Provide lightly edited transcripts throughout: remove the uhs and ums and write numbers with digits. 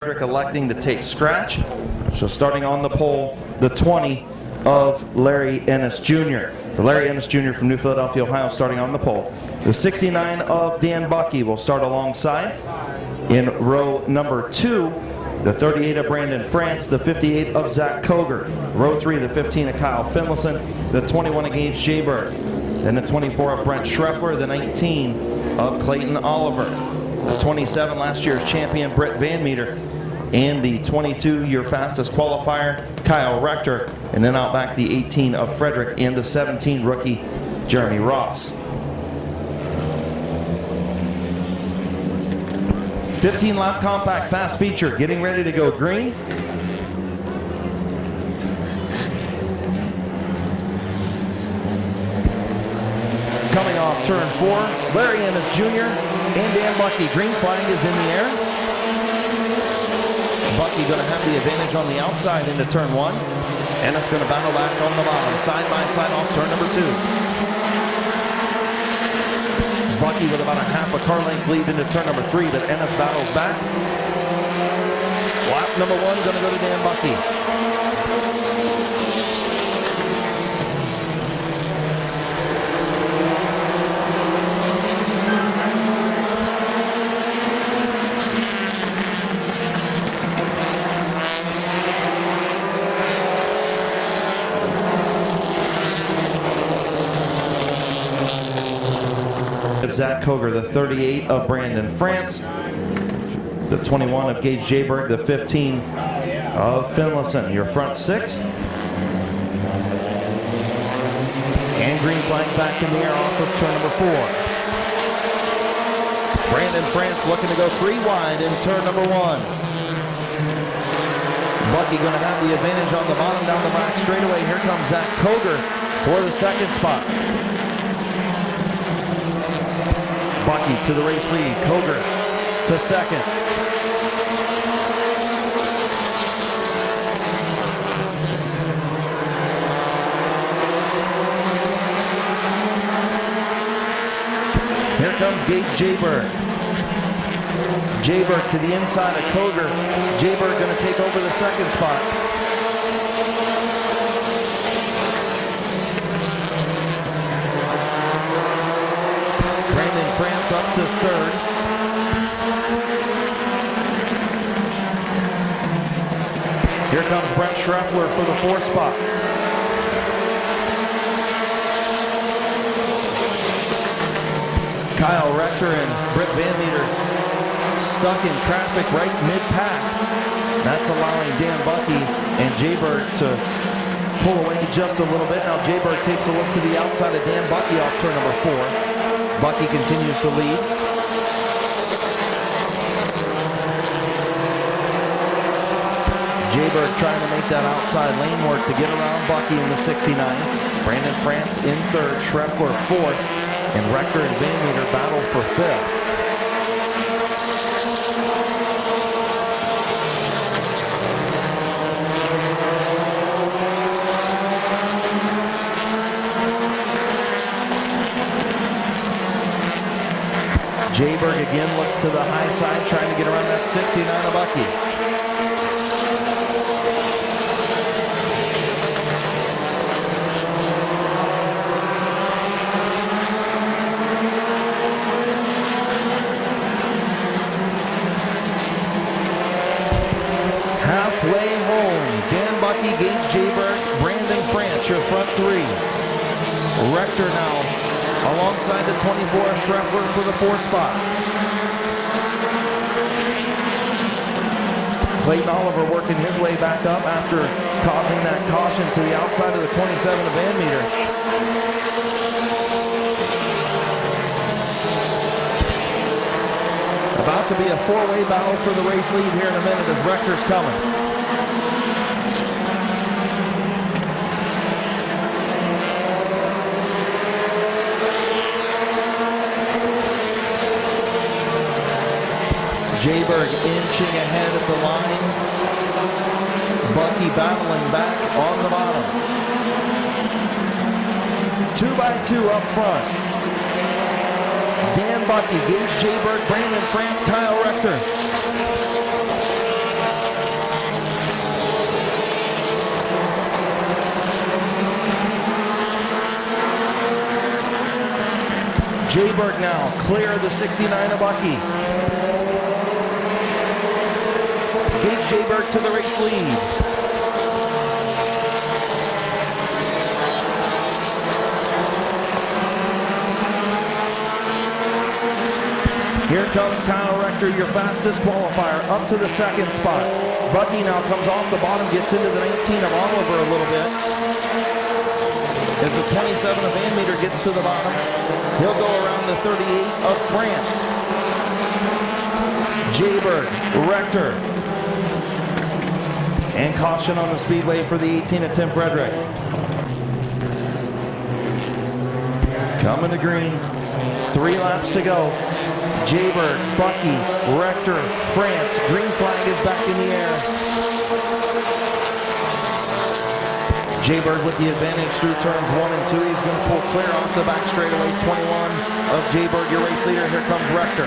Frederick electing to take scratch. So starting on the pole, the 20 of Larry Ennis Jr. The Larry Ennis Jr. from New Philadelphia, Ohio, starting on the pole. The 69 of Dan Bucky will start alongside. In row number 2, the 38 of Brandon France, the 58 of Zach Koger. Row 3, the 15 of Kyle Finlayson, the 21 of Gage Jayberg. Then the 24 of Brent Schreffler, the 19 of Clayton Oliver. The 27, last year's champion, Britt Van Meter. And the 22, your fastest qualifier, Kyle Rector. And then out back the 18 of Frederick and the 17 rookie, Jeremy Ross. 15-lap compact fast feature getting ready to go green. Coming off turn 4, Larry Ennis Jr. and Dan Bucky. Green flag is in the air. Bucky going to have the advantage on the outside into turn 1. Ennis going to battle back on the bottom, side by side off turn number 2. Bucky with about a half a car length lead into turn number 3, but Ennis battles back. Lap number 1 going to go to Dan Bucky. Zach Koger, the 38 of Brandon France, the 21 of Gage Jayberg, the 15 of Finlayson. Your front 6. And green flag back in the air off of turn number 4. Brandon France looking to go 3 wide in turn number 1. Bucky going to have the advantage on the bottom down the back straightaway. Here comes Zach Koger for the 2nd spot. Bucky to the race lead, Koger to 2nd. Here comes Gage Jayberg. Jayberg to the inside of Koger. Jayberg going to take over the 2nd spot. France up to 3rd. Here comes Brent Schreffler for the 4th spot. Kyle Rector and Britt Van Meter stuck in traffic right mid-pack. That's allowing Dan Bucky and Jayberg to pull away just a little bit. Now Jayberg takes a look to the outside of Dan Bucky off turn number 4. Bucky continues to lead. Jayberg trying to make that outside lane work to get around Bucky in the 69. Brandon France in 3rd, Schreffler 4th, and Rector and Van Meter battle for 5th. Jayberg again looks to the high side, trying to get around that 69 of Bucky. Halfway home, Dan Bucky, Gage Jayberg, Brandon France, your front 3. Rector now alongside the 24 Schreffler for the 4th spot. Clayton Oliver working his way back up after causing that caution to the outside of the 27 of Van Meter. About to be a 4-way battle for the race lead here in a minute as Rector's coming. Jayberg inching ahead at the line. Bucky battling back on the bottom. 2 by 2 up front. Dan Bucky, Gage Jayberg, Brandon France, Kyle Rector. Jayberg now clear of the 69 of Bucky. Gage Jayberg to the race lead. Here comes Kyle Rector, your fastest qualifier, up to the second spot. Bucky now comes off the bottom, gets into the 19 of Oliver a little bit. As the 27 of Van Meter gets to the bottom, he'll go around the 38 of France. Jayberg, Rector, and caution on the speedway for the 18 of Tim Frederick. Coming to green, 3 laps to go. Jayberg, Bucky, Rector, France. Green flag is back in the air. Jayberg with the advantage through turns 1 and 2. He's going to pull clear off the back straightaway. 21 of Jayberg, your race leader. Here comes Rector.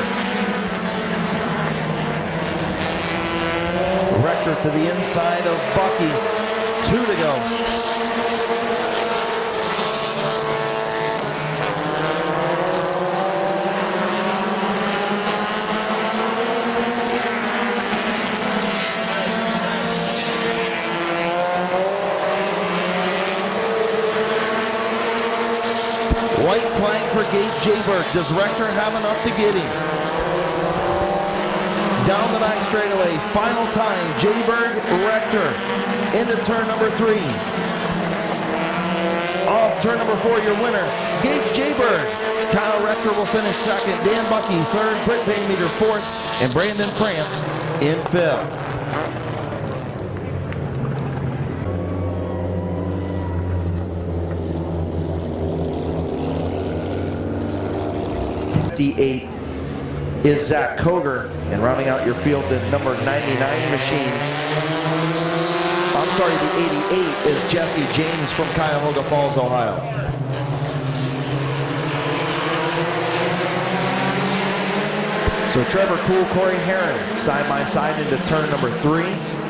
Rector to the inside of Bucky. 2 to go. White flag for Gage Jayberg. Does Rector have enough to get him? Down the back straightaway. Final time. Jayberg, Rector into turn number 3. Off turn number 4, your winner, Gage Jayberg. Kyle Rector will finish second. Dan Bucky third. Britt Van Meter fourth. And Brandon France in 5th. 58 is Zach Koger, and rounding out your field, the number 99 machine. I'm sorry, the 88 is Jesse James from Cuyahoga Falls, Ohio. So Trevor Cool, Corey Herron, side by side into turn number 3.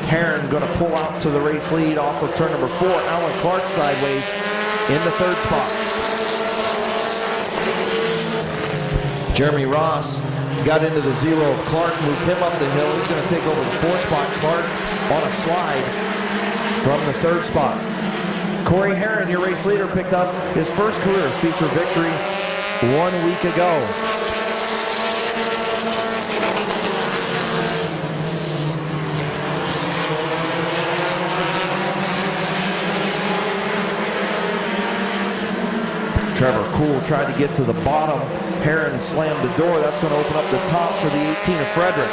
Herron going to pull out to the race lead off of turn number 4. Alan Clark sideways in the 3rd spot. Jeremy Ross got into the 0 of Clark, moved him up the hill. He's going to take over the 4th spot. Clark on a slide from the 3rd spot. Corey Herron, your race leader, picked up his first career feature victory 1 week ago. Trevor Cool tried to get to the bottom. Herron slammed the door. That's going to open up the top for the 18 of Frederick.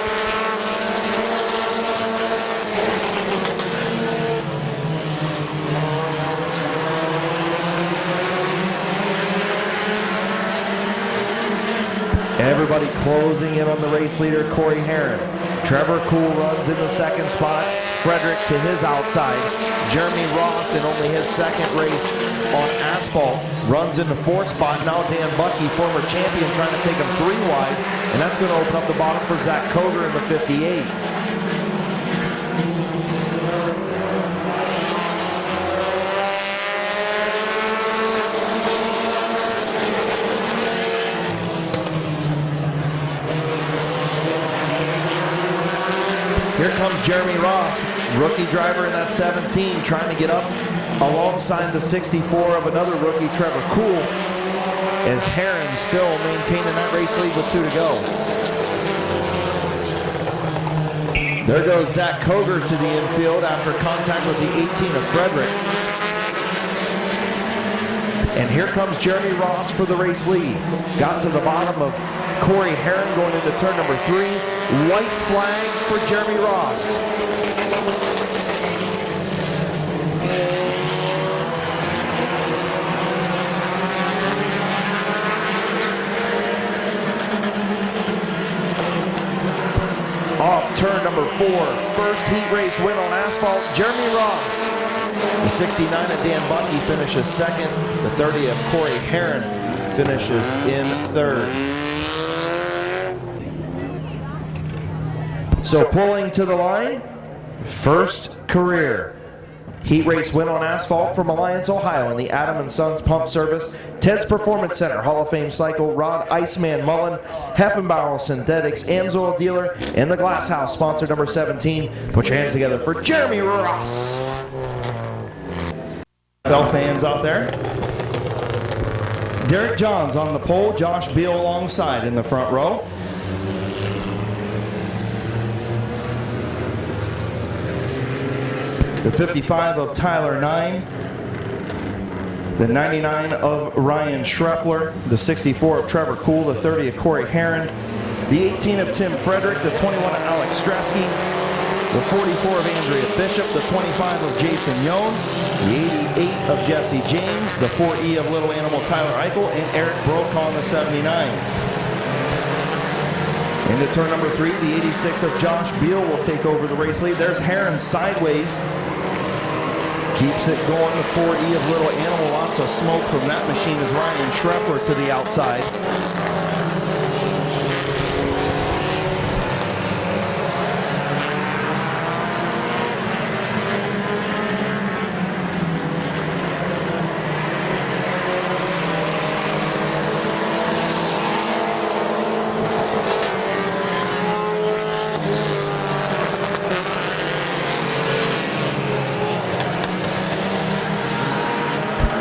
Everybody closing in on the race leader, Corey Herron. Trevor Cool runs in the 2nd spot. Frederick to his outside. Jeremy Ross in only his 2nd race on asphalt runs in the 4th spot. Now Dan Bucky, former champion, trying to take him 3 wide, and that's going to open up the bottom for Zach Koger in the 58. Here comes Jeremy Ross, rookie driver in that 17, trying to get up alongside the 64 of another rookie, Trevor Cool, as Herron still maintaining that race lead with 2 to go. There goes Zach Koger to the infield after contact with the 18 of Frederick. And here comes Jeremy Ross for the race lead. Got to the bottom of Corey Herron going into turn number 3. White flag for Jeremy Ross. Off turn number 4, first heat race win on asphalt, Jeremy Ross. The 69 of Dan Bucky finishes 2nd. The 30 of Corey Herron finishes in 3rd. So pulling to the line, first career. Heat race win on asphalt from Alliance, Ohio in the Adam & Sons Pump Service, Ted's Performance Center, Hall of Fame Cycle, Rod Iceman Mullen, Heffenbauer Synthetics, Amsoil Dealer, and the Glass House, sponsor number 17. Put your hands together for Jeremy Ross. NFL fans out there. Derek Johns on the pole, Josh Beal alongside in the front row. The 55 of Tyler 9, the 99 of Ryan Schreffler, the 64 of Trevor Kuhl, the 30 of Corey Herron, the 18 of Tim Frederick, the 21 of Alex Stresky, the 44 of Andrea Bishop, the 25 of Jason Yohn, the 88 of Jesse James, the 4E of Little Animal Tyler Eichel, and Eric Brokaw, the 79. Into turn number 3, the 86 of Josh Beal will take over the race lead. There's Herron sideways. Keeps it going, the 4E of Little Animal. Lots of smoke from that machine as Ryan Schreffler to the outside.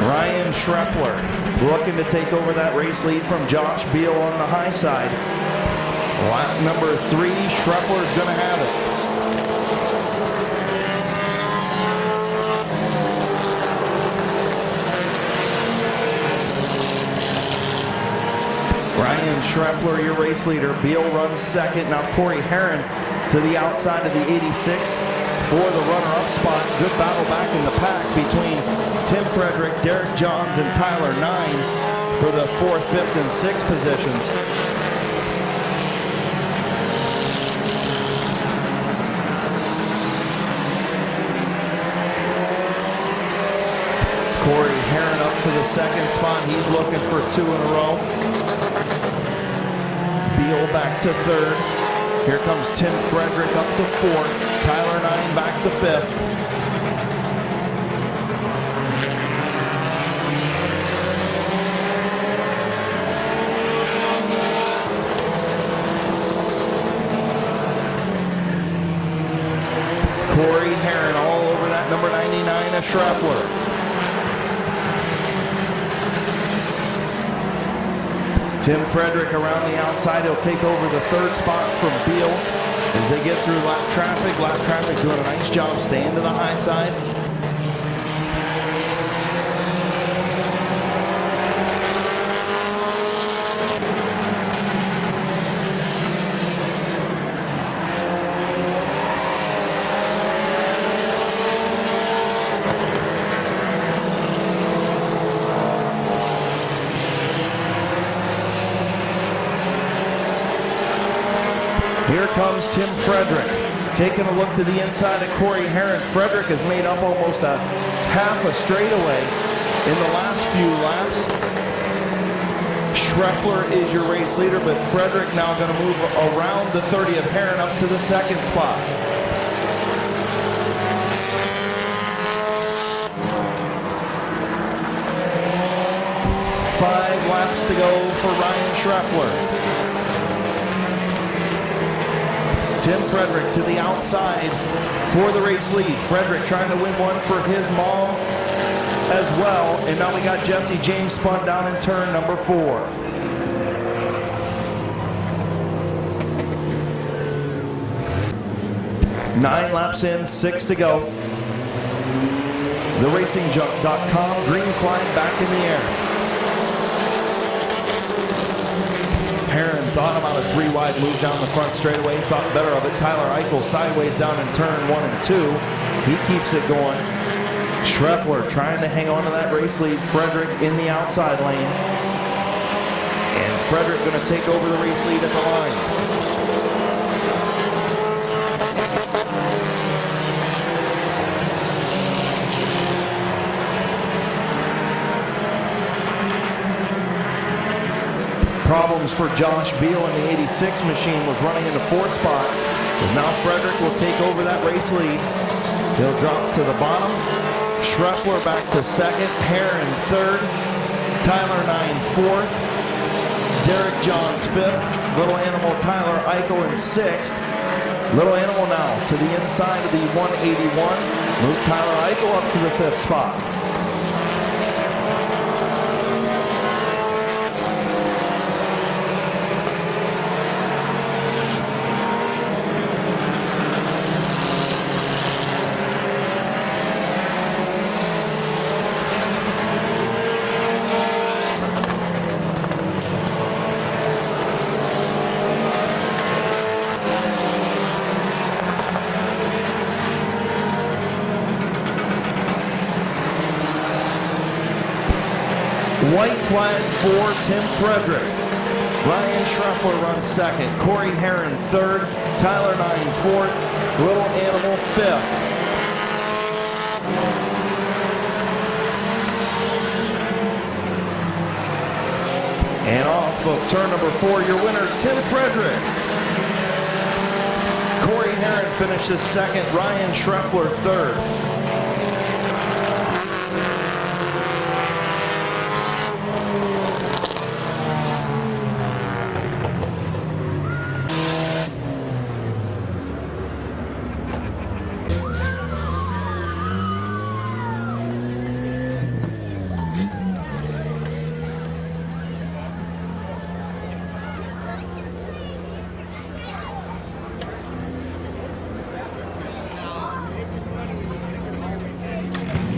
Ryan Schreffler looking to take over that race lead from Josh Beal on the high side. Lap number 3, Schreffler's going to have it. Ryan Schreffler, your race leader. Beal runs second. Now Corey Herron to the outside of the 86 for the runner-up spot. Good battle back in the pack between Tim Frederick, Derek Johns, and Tyler 9 for the 4th, 5th, and 6th positions. Corey Herron up to the 2nd spot. He's looking for 2 in a row. Beal back to 3rd. Here comes Tim Frederick up to 4th. Tyler 9 back to 5th. Corey Herron all over that number 99 of Schreffler. Tim Frederick around the outside. He'll take over the 3rd spot from Beal as they get through lap traffic. Lap traffic doing a nice job staying to the high side. Here comes Tim Frederick, taking a look to the inside of Corey Herron. Frederick has made up almost a half a straightaway in the last few laps. Schreffler is your race leader, but Frederick now going to move around the 30 of Herron up to the 2nd spot. Five laps to go for Ryan Schreffler. Tim Frederick to the outside for the race lead. Frederick trying to win one for his mom as well. And now we got Jesse James spun down in turn number 4. Nine laps in, 6 to go. TheRacingJunk.com, green flag back in the air. Herron thought about a 3-wide move down the front straightaway, thought better of it. Tyler Eichel sideways down in turn 1 and 2. He keeps it going. Schreffler trying to hang on to that race lead. Frederick in the outside lane. And Frederick going to take over the race lead at the line. Problems for Josh Beal in the 86 machine, was running into 4th spot, as now Frederick will take over that race lead. He'll drop to the bottom. Schreffler back to second. Heron third. Tyler 9 fourth. Derek Johns fifth. Little Animal Tyler Eichel in sixth. Little Animal now to the inside of the 181. Move Tyler Eichel up to the fifth spot. White flag for Tim Frederick. Ryan Schreffler runs second. Corey Heron third. Tyler 9 fourth. Little Animal fifth. And off of turn number 4, your winner, Tim Frederick. Corey Heron finishes second. Ryan Schreffler third.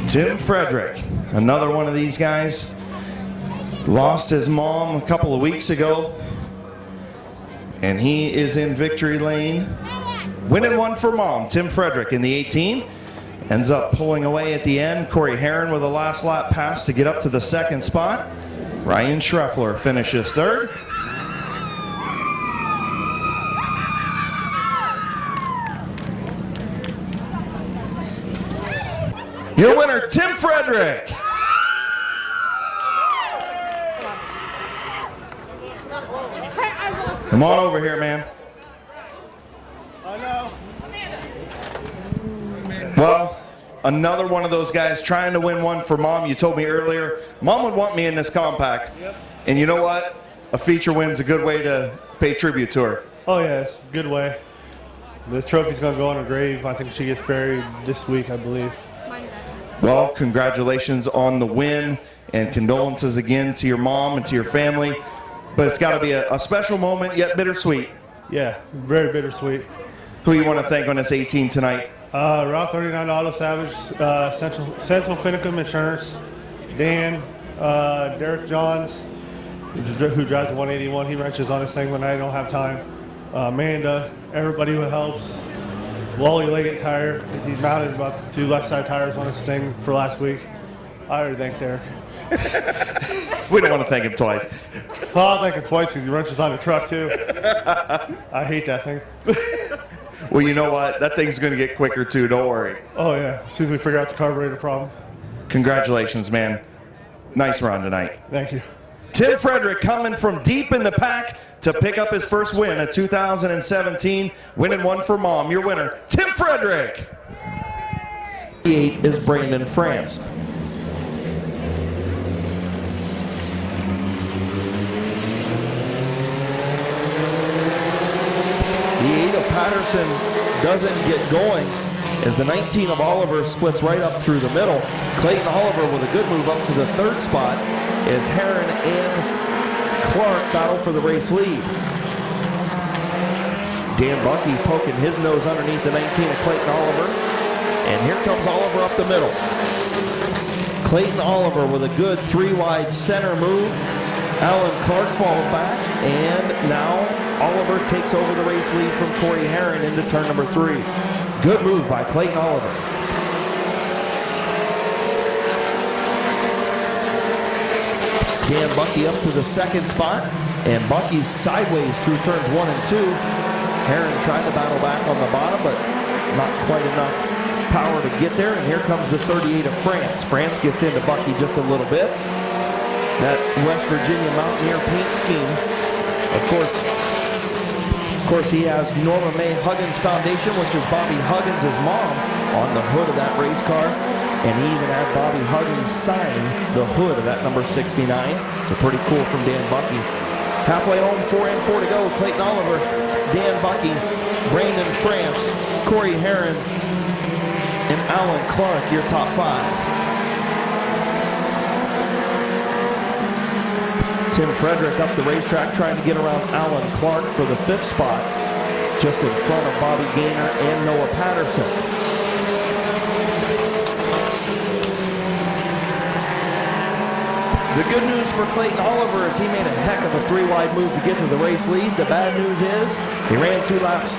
Tim Frederick, another one of these guys, lost his mom a couple of weeks ago, and he is in victory lane. Winning one for mom, Tim Frederick in the 18. Ends up pulling away at the end. Corey Heron with a last lap pass to get up to the second spot. Ryan Schreffler finishes third. Your winner, Tim Frederick. Come on over here, man. Well, another one of those guys trying to win one for mom. You told me earlier, mom would want me in this compact. And you know what? A feature win's a good way to pay tribute to her. Oh, yeah, it's a good way. This trophy's going to go on her grave. I think she gets buried this week, I believe. Well, congratulations on the win, and condolences again to your mom and to your family. But it's got to be a special moment, yet bittersweet. Yeah, very bittersweet. Who you want to thank on this 18 tonight? Route 39 Auto Savage, Central Finicum Insurance, Dan, Derek Johns, who drives the 181. He wrenches on this thing when I don't have time. Amanda, everybody who helps. Wally Leggett Tire, he's mounted about the 2 left side tires on his thing for last week. I already thanked Derek. We don't want to thank him twice. Well, I'll thank him twice because he wrenches on the truck too. I hate that thing. Well, you know what? That thing's going to get quicker too. Don't worry. Oh, yeah. As soon as we figure out the carburetor problem. Congratulations, man. Nice run tonight. Thank you. Tim Frederick coming from deep in the pack to pick up his first win of 2017, winning one for mom. Your winner, Tim Frederick. 8 is Brandon France. The 8 of Patterson doesn't get going as the 19 of Oliver splits right up through the middle. Clayton Oliver with a good move up to the 3rd spot as Heron and Clark battle for the race lead. Dan Bucky poking his nose underneath the 19 of Clayton Oliver. And here comes Oliver up the middle. Clayton Oliver with a good 3-wide center move. Alan Clark falls back, and now Oliver takes over the race lead from Corey Heron into turn number 3. Good move by Clayton Oliver. Dan Bucky up to the 2nd spot, and Bucky's sideways through turns 1 and 2. Heron tried to battle back on the bottom, but not quite enough power to get there, and here comes the 38 of France. France gets into Bucky just a little bit. That West Virginia Mountaineer paint scheme, of course he has Norma Mae Huggins Foundation, which is Bobby Huggins' mom, on the hood of that race car. And he even had Bobby Huggins sign the hood of that number 69. So pretty cool from Dan Bucky. Halfway home, 4 and 4 to go. Clayton Oliver, Dan Bucky, Brandon France, Corey Herron, and Alan Clark, your top 5. Tim Frederick up the racetrack trying to get around Alan Clark for the 5th spot, just in front of Bobby Gaynor and Noah Patterson. The good news for Clayton Oliver is he made a heck of a 3-wide move to get to the race lead. The bad news is he ran 2 laps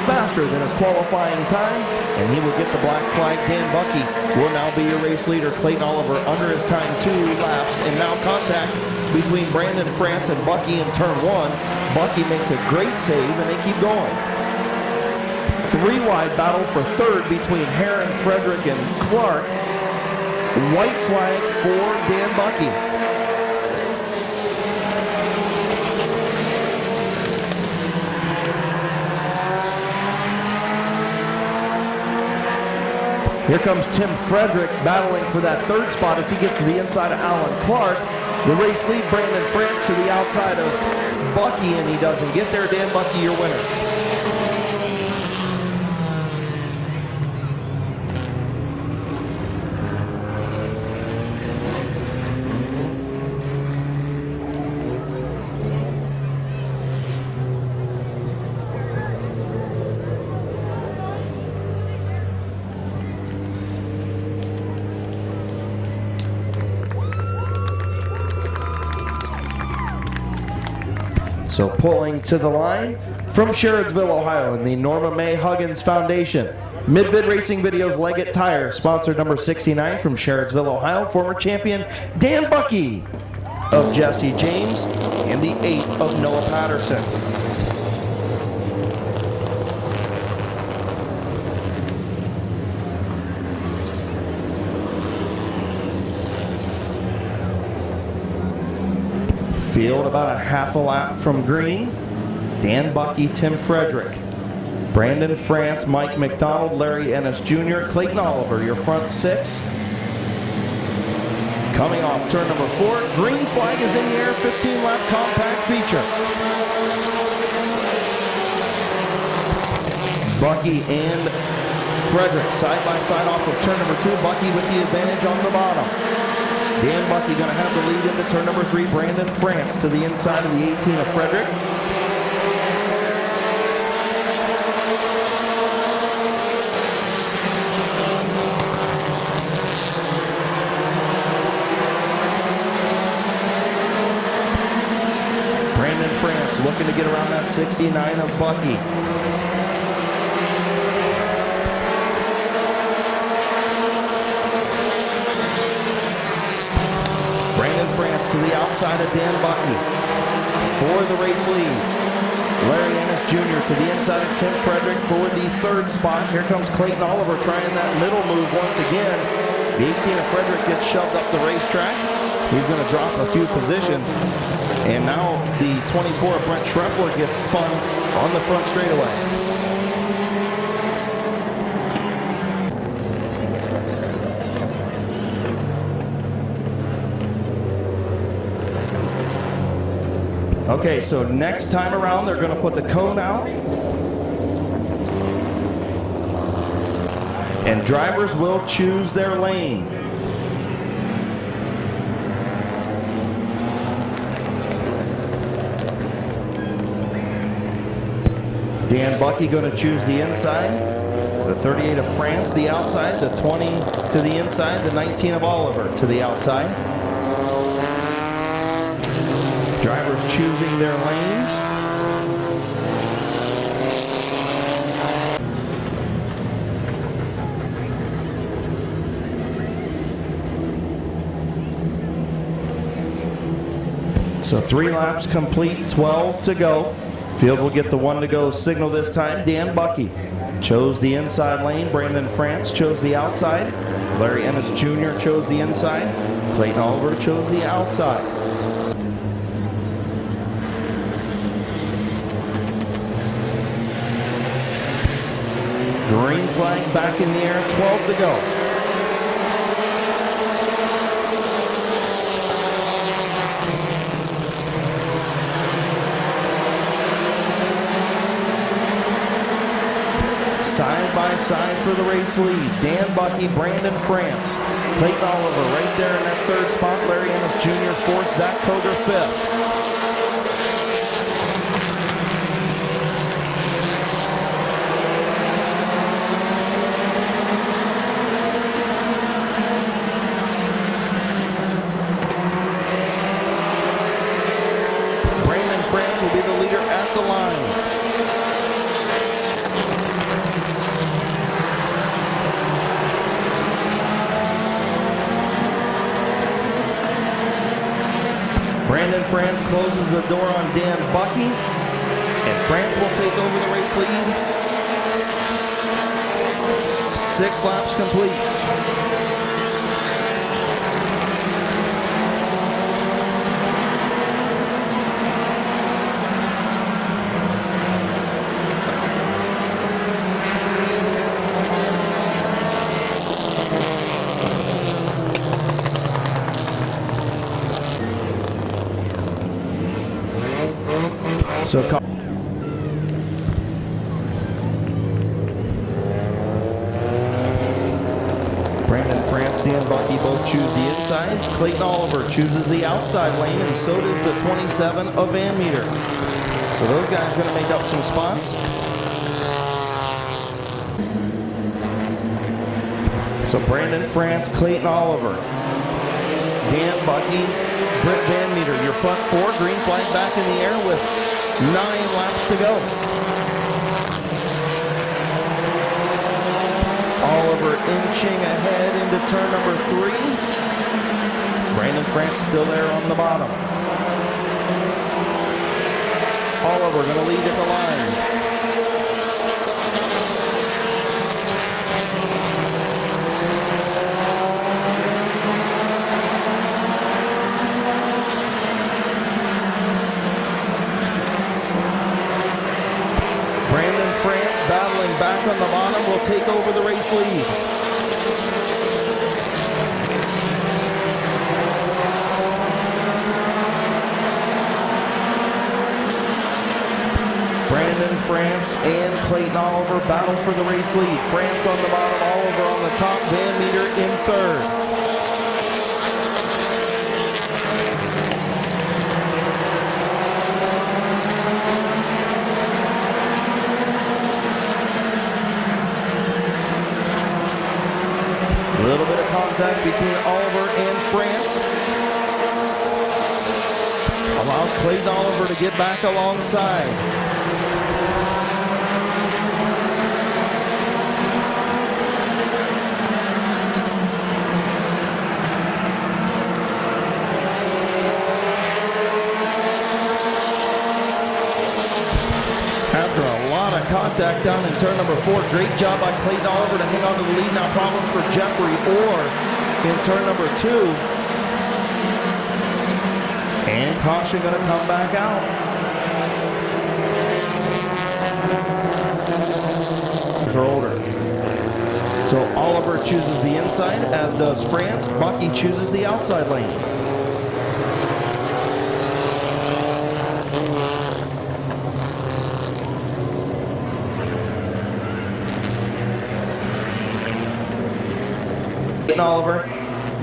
faster than his qualifying time, and he will get the black flag. Dan Bucky will now be your race leader. Clayton Oliver under his time 2 laps, and now contact between Brandon France and Bucky in turn 1. Bucky makes a great save, and they keep going. 3-wide battle for 3rd between Herron, Frederick, and Clark. White flag for Dan Bucky. Here comes Tim Frederick battling for that 3rd spot as he gets to the inside of Alan Clark. The race lead, Brandon France to the outside of Bucky, and he doesn't get there. Dan Bucky, your winner. So pulling to the line from Sherrodsville, Ohio, in the Norma Mae Huggins Foundation. Mid-Vid Racing Videos Leggett Tire, sponsor number 69 from Sherrodsville, Ohio, former champion Dan Bucky of Jesse James, and the 8 of Noah Patterson. Field about a half a lap from green. Dan Bucky, Tim Frederick, Brandon France, Mike McDonald, Larry Ennis Jr., Clayton Oliver, your front 6. Coming off turn number 4, green flag is in the air, 15-lap compact feature. Bucky and Frederick side by side off of turn number 2. Bucky with the advantage on the bottom. Dan Bucky going to have the lead into turn number 3. Brandon France to the inside of the 18 of Frederick. Brandon France looking to get around that 69 of Bucky. France to the outside of Dan Bucky for the race lead. Larry Ennis Jr. to the inside of Tim Frederick for the 3rd spot. Here comes Clayton Oliver trying that middle move once again. The 18 of Frederick gets shoved up the racetrack. He's going to drop a few positions. And now the 24 of Brent Schreffler gets spun on the front straightaway. Okay, so next time around, they're going to put the cone out. And drivers will choose their lane. Dan Bucky going to choose the inside. The 38 of France, the outside. The 20 to the inside. The 19 of Oliver to the outside. Drivers choosing their lanes. So 3 laps complete, 12 to go. Field will get the 1 to go signal this time. Dan Bucky chose the inside lane. Brandon France chose the outside. Larry Ennis Jr. chose the inside. Clayton Oliver chose the outside. Green flag back in the air, 12 to go. Side by side for the race lead. Dan Bucky, Brandon France. Clayton Oliver right there in that third spot. Larry Ennis Jr. fourth. Zach Koger fifth. Brandon France will be the leader at the line. Brandon France closes the door on Dan Bucky, and France will take over the race lead. 6 laps complete. So Brandon France, Dan Bucky both choose the inside. Clayton Oliver chooses the outside lane, and so does the 27 of Van Meter. So those guys are going to make up some spots. So Brandon France, Clayton Oliver, Dan Bucky, Britt Van Meter, your front 4. Green flag back in the air with 9 laps to go. Oliver inching ahead into turn number 3. Brandon France still there on the bottom. Oliver going to lead at the line. Brandon France battling back on the bottom will take over the race lead. Brandon France and Clayton Oliver battle for the race lead. France on the bottom, Oliver on the top, Van Meter in third. A little bit of contact between Oliver and France. Allows Clayton Oliver to get back alongside. After a lot of contact down in turn number 4, great job by Clayton Oliver to hang on to the lead. Now problems for Jeffrey Orr in turn number 2. And caution going to come back out. For older. So Oliver chooses the inside, as does France. Bucky chooses the outside lane. Oliver,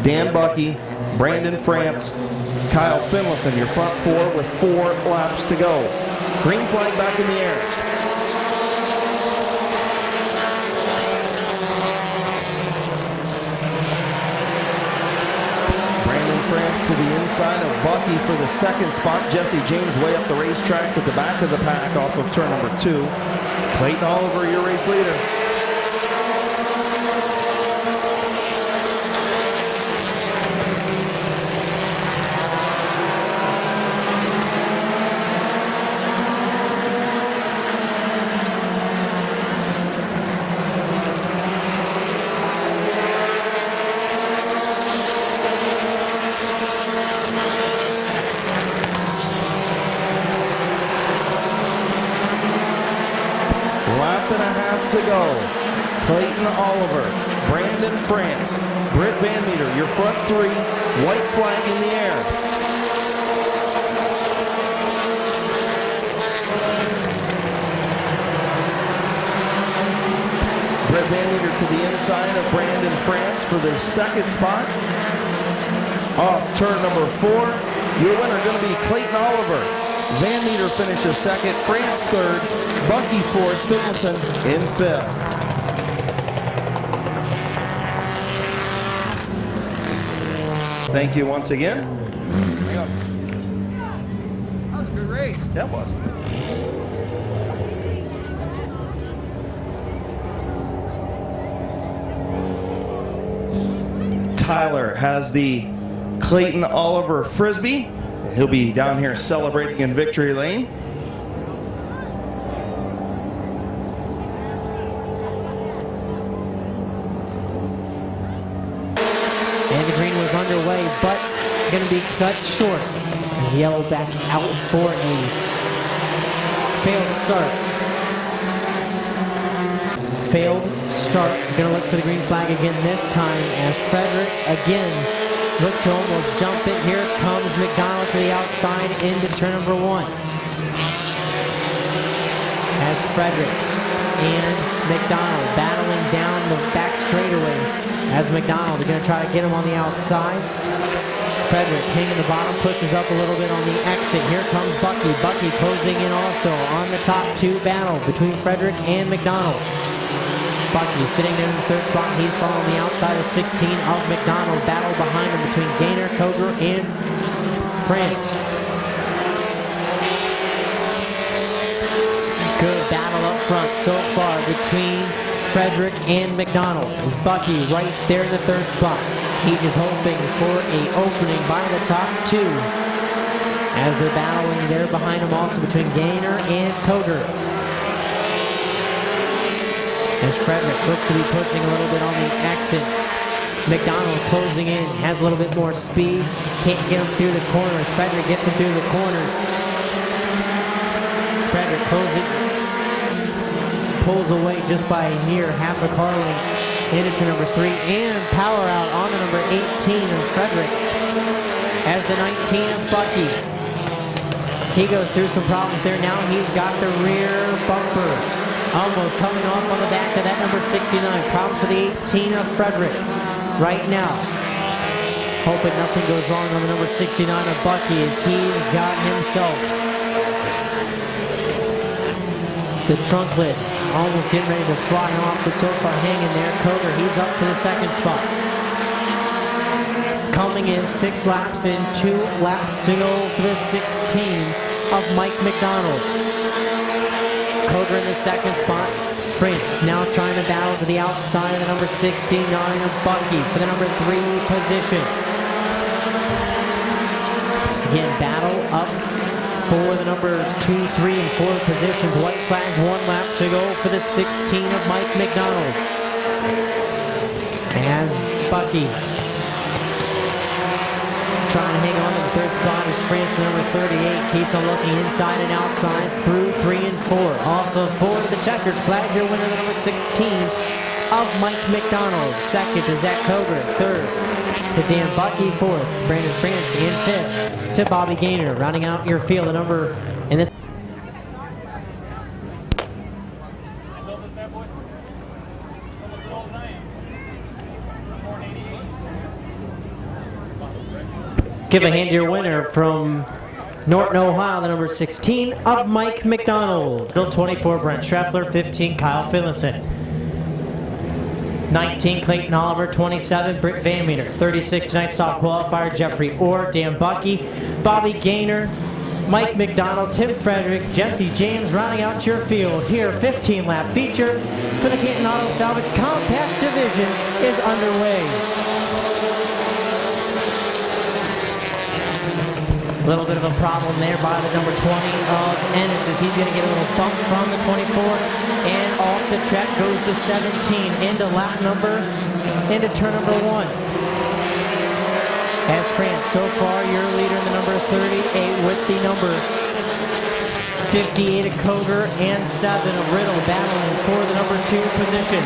Dan Bucky, Brandon France, Kyle Finlayson, your front 4 with 4 laps to go. Green flag back in the air. Brandon France to the inside of Bucky for the 2nd spot. Jesse James way up the racetrack at the back of the pack off of turn number 2. Clayton Oliver, your race leader. Lap and a half to go. Clayton Oliver, Brandon France, Britt Van Meter, your front three, white flag in the air. Britt Van Meter to the inside of Brandon France for their second spot. Off turn number 4, your winner going to be Clayton Oliver. Van Meter finishes second, France third, Bucky fourth, Finlayson in fifth. Thank you once again. That was a good race. That was. Tyler has the Clayton Oliver Frisbee. He'll be down here celebrating in Victory Lane. And the green was underway, but going to be cut short as yellow back out for a failed start. Failed start. Going to look for the green flag again this time as Frederick again looks to almost jump it. Here comes McDonald to the outside into turn number 1. As Frederick and McDonald battling down the back straightaway. As McDonald are going to try to get him on the outside. Frederick hanging the bottom, pushes up a little bit on the exit. Here comes Bucky. Bucky closing in also on the top 2 battle between Frederick and McDonald. Bucky sitting there in the third spot. He's following the outside of 16 of McDonald. Battle behind him between Gaynor, Koger, and France. Good battle up front so far between Frederick and McDonald. Is Bucky right there in the third spot. He's just hoping for an opening by the top 2. As they're battling there behind him also between Gaynor and Koger. As Frederick looks to be pushing a little bit on the exit. McDonald closing in, has a little bit more speed. Can't get him through the corners. Frederick gets him through the corners. Frederick pulls away just by near half a car length into turn number 3. And power out on the number 18 of Frederick. As the 19 of Bucky. He goes through some problems there. Now he's got the rear bumper. Almost coming off on the back of that number 69. Problems for the 18 of Frederick right now. Hoping nothing goes wrong on the number 69 of Bucky as he's got himself the trunk lid almost getting ready to fly off, but so far hanging there. Koger, he's up to the second spot. Coming in 6 laps in, 2 laps to go for the 16 of Mike McDonald. Koger in the second spot. France now trying to battle to the outside of the number 69 of Bucky for the number 3 position. So again, battle up for the number 2, 3, and 4 positions. White flag, 1 lap to go for the 16 of Mike McDonald. As Bucky trying to hang on to the third spot as France, number 38, keeps on looking inside and outside through 3 and 4. Off of 4 to the checkered flag, your winner, the number 16 of Mike McDonald. Second to Zach Koger. Third to Dan Bucky. Fourth, Brandon France. And fifth to Bobby Gaynor. Rounding out your field, the number in this. Give a hand to your winner from Norton, Ohio, the number 16 of Mike McDonald. Bill 24, Brent Schreffler. 15, Kyle Finlayson. 19, Clayton Oliver. 27, Britt Van Meter. 36, tonight's top qualifier, Jeffrey Orr, Dan Bucky, Bobby Gaynor, Mike McDonald, Tim Frederick, Jesse James, rounding out your field. Here, 15-lap feature for the Canton Auto Salvage Compact Division is underway. A little bit of a problem there by the number 20 of Ennis as he's going to get a little bump from the 24. And off the track goes the 17 into turn number 1. As France, so far your leader in the number 38 with the number 58 of Koger and 7 of Riddle battling for the number 2 position.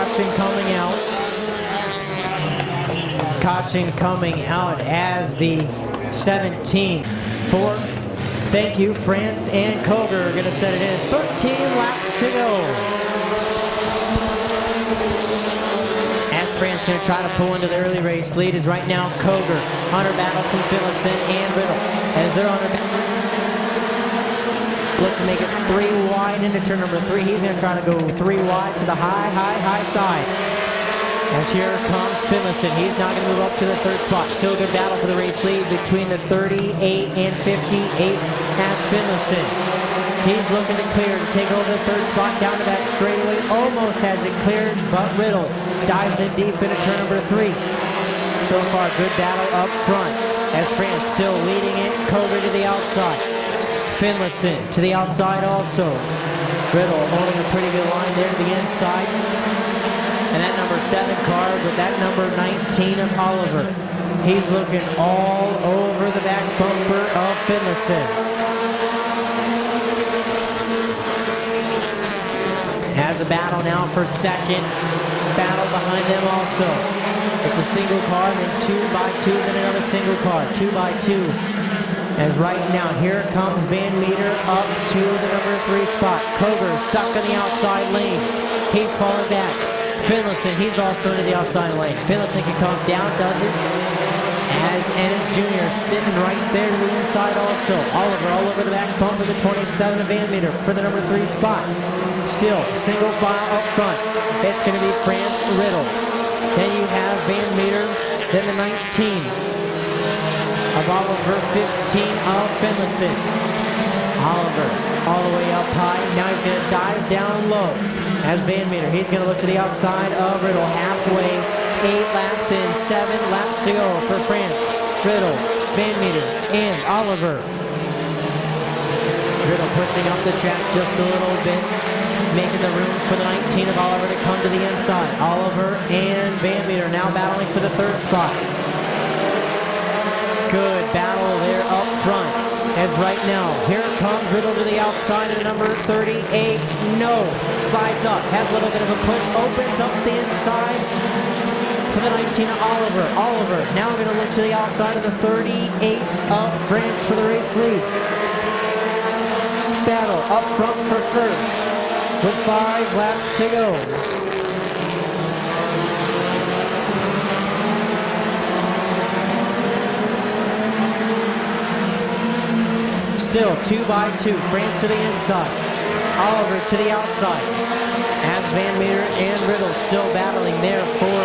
caution coming out. Caution coming out as the 17 for, thank you, France and Koger are going to set it in. 13 laps to go. As France going to try to pull into the early race lead is right now Koger. Hunter battle from Finlayson and Riddle as they're on their back. Look to make it 3 wide into turn number 3. He's going to try to go 3 wide to the high side. As here comes Finlayson. He's now going to move up to the 3rd spot. Still a good battle for the race lead between the 38 and 58 as Finlayson. He's looking to clear to take over the 3rd spot down to that straightaway. Almost has it cleared, but Riddle dives in deep into turn number 3. So far, good battle up front as France still leading it. Koger to the outside. Finlayson to the outside also. Riddle holding a pretty good line there to the inside. And that number 7 car with that number 19 of Oliver. He's looking all over the back bumper of Finlayson. Has a battle now for 2nd. Battle behind them also. It's a single car, then 2 by 2, then another single car, 2 by 2. As right now, here comes Van Meter up to the number 3 spot. Koger stuck in the outside lane. He's falling back. Finlayson, he's also into the outside lane. Finlayson can come down, does it? As Ennis Jr. sitting right there to the inside also. Oliver all over the back bumper, the 27 of Van Meter for the number 3 spot. Still, single file up front. It's going to be France Riddle. Then you have Van Meter, then the 19 of Oliver, 15 of Finlayson. Oliver all the way up high. Now he's going to dive down low as Van Meter. He's going to look to the outside of Riddle. Halfway, 8 laps in, 7 laps to go for France. Riddle, Van Meter, and Oliver. Riddle pushing up the track just a little bit, making the room for the 19 of Oliver to come to the inside. Oliver and Van Meter now battling for the 3rd spot. Good battle there up front. As right now, here comes Riddle to the outside of number 38. No. Slides up, has a little bit of a push, opens up the inside for the 19 of Oliver. Oliver now going to look to the outside of the 38 of France for the race lead. Battle up front for 1st with 5 laps to go. Still 2 by 2, France to the inside, Oliver to the outside. As Van Meter and Riddle still battling there for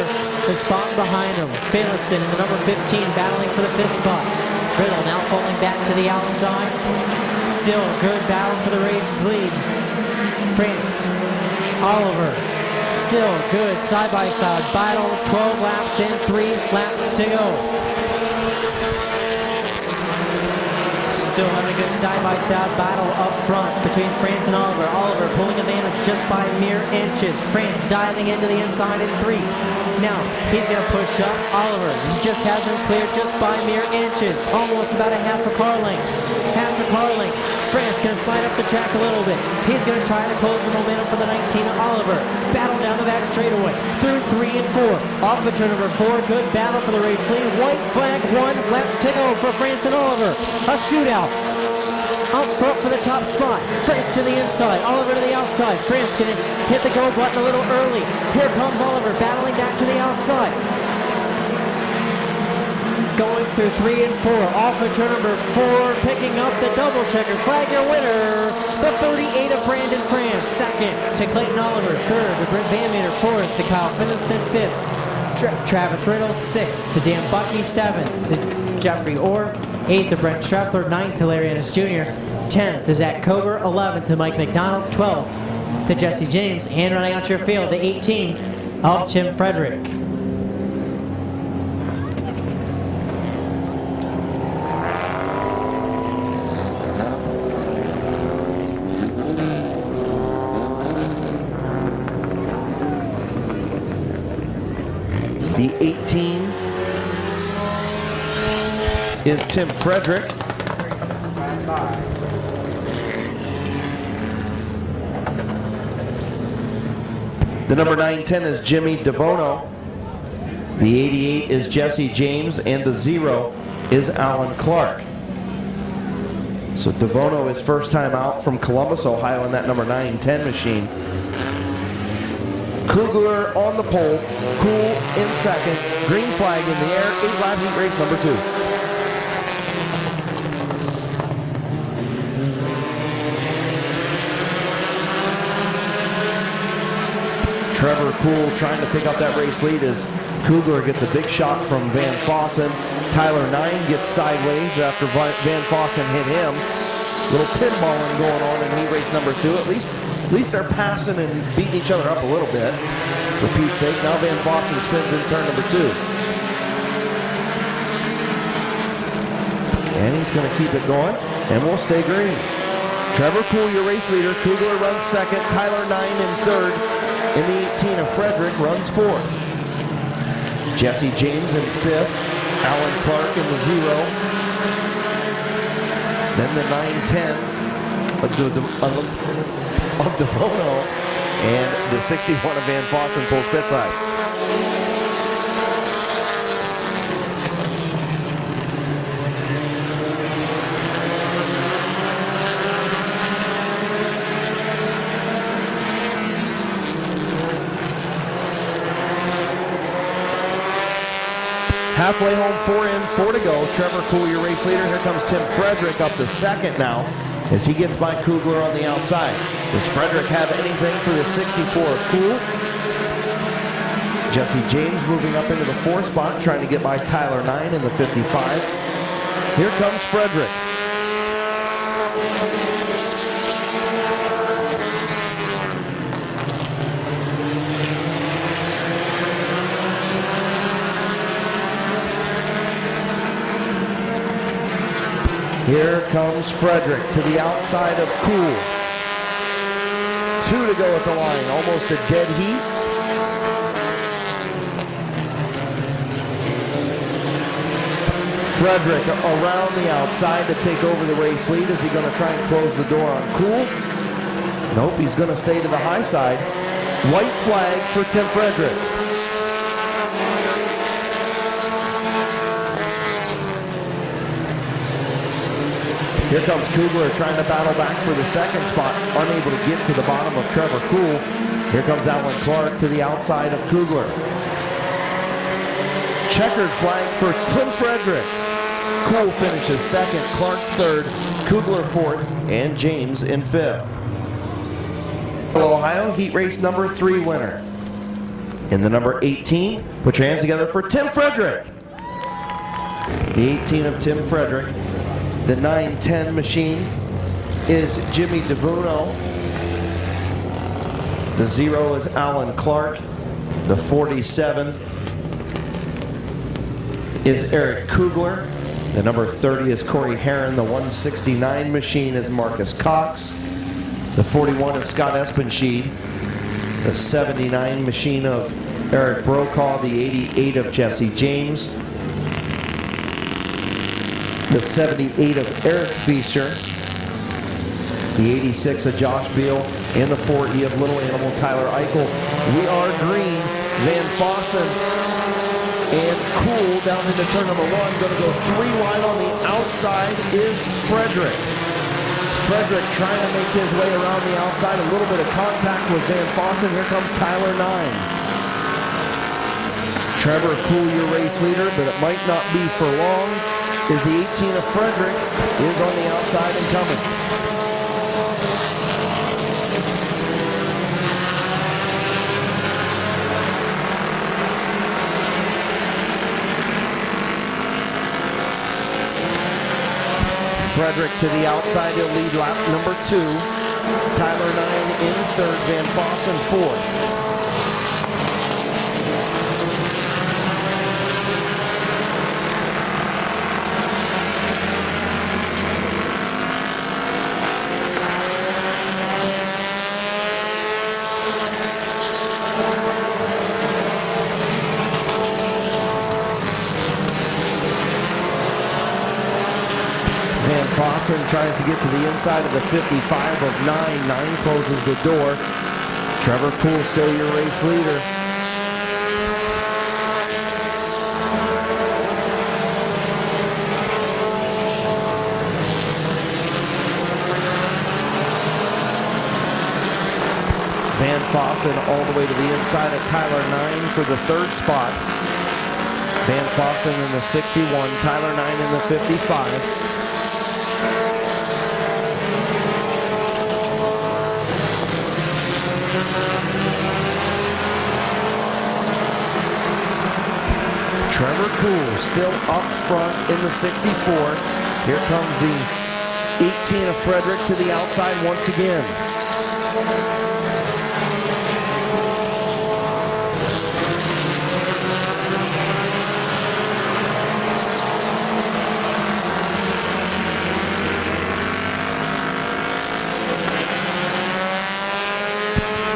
the spot behind him. Finlayson in the number 15 battling for the 5th spot. Riddle now falling back to the outside. Still a good battle for the race lead. France, Oliver, still good side-by-side battle. 12 laps in, 3 laps to go. Still having a good side-by-side battle up front between France and Oliver. Oliver pulling advantage just by mere inches. France diving into the inside in 3. Now, he's going to push up. Oliver just has him cleared just by mere inches. Almost about a half a car length. Half a car length. France going to slide up the track a little bit. He's going to try to close the momentum for the 19 of Oliver. Battle down the back straightaway. Through 3 and 4. Off of turn number 4. Good battle for the race lead. White flag, 1 lap to go for France and Oliver. A shootout. Up front for the top spot. France to the inside. Oliver to the outside. France going to hit the go button a little early. Here comes Oliver battling back to the outside. Going through 3 and 4. Off of turn number 4. Picking up the double checker. Flag your winner. The 38 of Brandon France. 2nd to Clayton Oliver. 3rd to Brent Van Meter. 4th to Kyle Finlayson. 5th. Travis Riddle. 6th to Dan Bucky. 7th to Jeffrey Orr. 8th to Brent Schreffler. 9th to Larry Ennis Jr. 10th to Zach Koger. 11th to Mike McDonald. 12th to Jesse James. And running out your field, the 18 of Tim Frederick. The 18 is Tim Frederick. The number 910 is Jimmy DeVono. The 88 is Jesse James, and the 0 is Alan Clark. So DeVono is first time out from Columbus, Ohio in that number 910 machine. Kugler on the pole, Cool in second, green flag in the air, 8-lap heat race number 2. Trevor Cool trying to pick up that race lead as Kugler gets a big shot from Van Fossen. Tyler 9 gets sideways after Van Fossen hit him. Little pinballing going on in heat race number 2. At least they're passing and beating each other up a little bit. For Pete's sake, now Van Fossen spins in turn number 2. And he's going to keep it going, and we'll stay green. Trevor Cool, your race leader. Kugler runs second. Tyler 9 in third. In the 18 of Frederick runs fourth. Jesse James in fifth. Alan Clark in the 0. Then the 910 of DeVono. And the 61 of Van Fossen pulls pit side. Halfway home, 4 in, 4 to go. Trevor Cool, your race leader. Here comes Tim Frederick up to second now as he gets by Kugler on the outside. Does Frederick have anything for the 64 of Cool? Jesse James moving up into the 4th spot, trying to get by Tyler 9 in the 55. Here comes Frederick. Here comes Frederick to the outside of Cool. 2 to go at the line, almost a dead heat. Frederick around the outside to take over the race lead. Is he going to try and close the door on Cool? Nope, he's going to stay to the high side. White flag for Tim Frederick. Here comes Kugler trying to battle back for the 2nd spot, unable to get to the bottom of Trevor Cool. Here comes Alan Clark to the outside of Kugler. Checkered flag for Tim Frederick. Cool finishes 2nd, Clark 3rd, Kugler 4th, and James in 5th. Ohio heat race number 3 winner. In the number 18, put your hands together for Tim Frederick. The 18 of Tim Frederick. The 910 machine is Jimmy DeVono. The 0 is Alan Clark. The 47 is Eric Kugler. The number 30 is Corey Herron. The 169 machine is Marcus Cox. The 41 is Scott Espenschied. The 79 machine of Eric Brokaw. The 88 of Jesse James. The 78 of Eric Feaster, the 86 of Josh Beal, and the 4E of Little Animal Tyler Eichel. We are green. Van Fossen and Cool down into turn number 1. Going to go 3 wide on the outside is Frederick. Frederick trying to make his way around the outside. A little bit of contact with Van Fossen. Here comes Tyler 9. Trevor Cool, your race leader, but it might not be for long. Is the 18 of Frederick is on the outside and coming. Frederick to the outside, he'll lead lap number 2. Tyler 9 in 3rd, Van Fossen 4th. Van Fossen tries to get to the inside of the 55 of 9. 9 closes the door. Trevor Poole still your race leader. Van Fossen all the way to the inside of Tyler 9 for the third spot. Van Fossen in the 61, Tyler 9 in the 55. Trevor Poole still up front in the 64. Here comes the 18 of Frederick to the outside once again.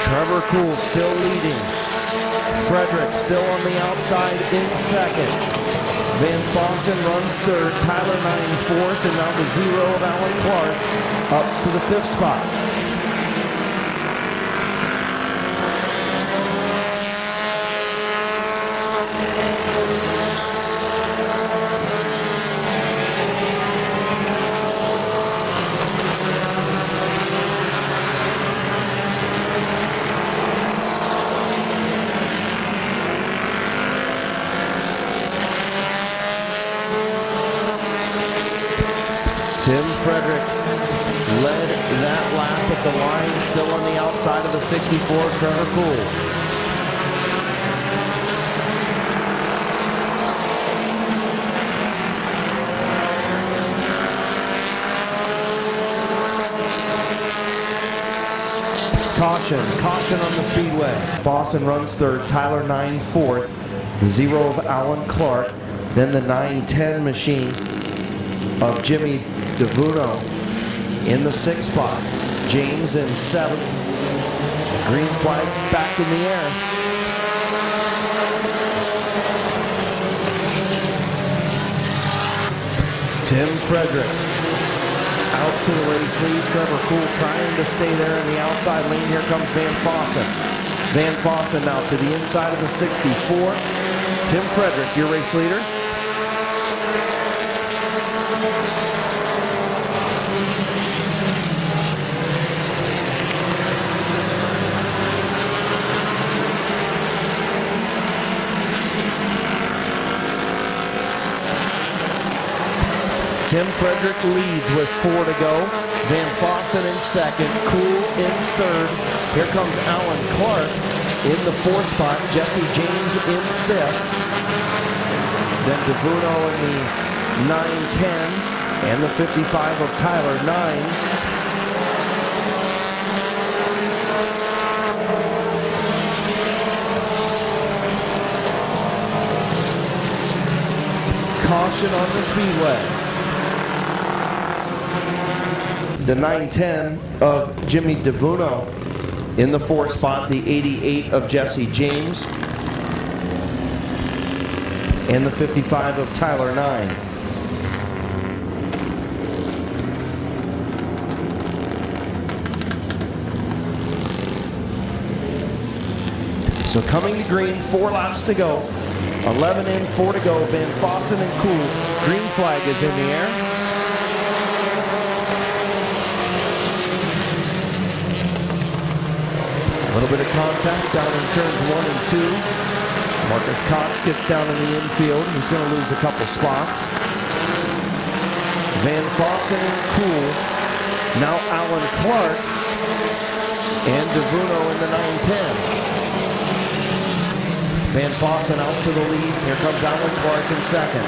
Trevor Poole still leading. Frederick still on the outside in second. Van Fossen runs third. Tyler 9 fourth. And now the 0 of Alan Clark up to the 5th spot. Tim Frederick led that lap at the line, still on the outside of the 64, Trevor Poole. Caution on the speedway. Fossen runs third, Tyler 9 fourth, the 0 of Alan Clark, then the 9-10 machine of Jimmy DeVuno in the 6th spot. James in 7th. The green flag back in the air. Tim Frederick out to the race lead. Trevor Poole trying to stay there in the outside lane. Here comes Van Fossen. Van Fossen now to the inside of the 64. Tim Frederick, your race leader. Tim Frederick leads with 4 to go. Van Fossen in second, Cool in third. Here comes Alan Clark in the 4th spot. Jesse James in 5th. Then DeVuno in the 9-10 and the 55 of Tyler 9. Caution on the speedway. The 9-10 of Jimmy DeVuno in the 4th spot, the 88 of Jesse James, and the 55 of Tyler 9. So coming to green, 4 laps to go. 11 in, 4 to go. Van Fossen and Cool. Green flag is in the air. A little bit of contact down in turns 1 and 2. Marcus Cox gets down in the infield. He's going to lose a couple spots. Van Fossen and Cool. Now Alan Clark and DeVuno in the 9-10. Van Fossen out to the lead. Here comes Alan Clark in second.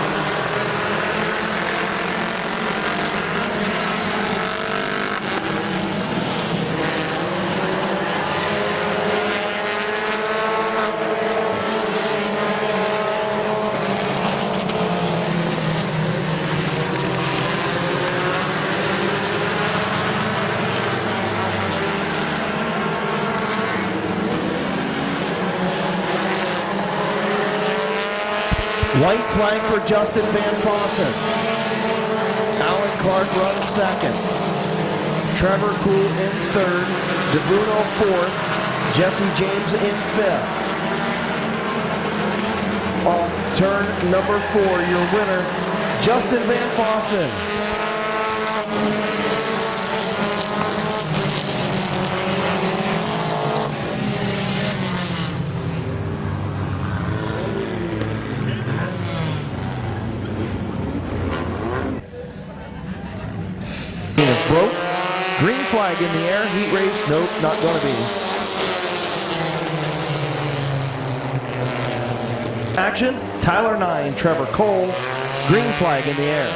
White flag for Justin Van Fossen. Alan Clark runs second. Trevor Cool in third. DeVuno fourth. Jesse James in 5th. Off turn number 4, your winner, Justin Van Fossen. Is broke. Green flag in the air. Heat race. Nope, not going to be. Action. Tyler 9, Trevor Cole. Green flag in the air.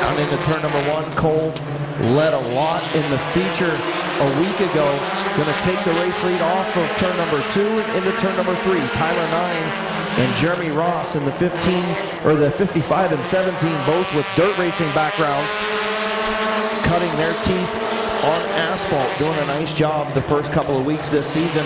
Out into turn number 1. Cole led a lot in the feature a week ago. Going to take the race lead off of turn number 2 and into turn number 3. Tyler 9 and Jeremy Ross in the 55 and 17, both with dirt racing backgrounds, cutting their teeth on asphalt, doing a nice job the first couple of weeks this season.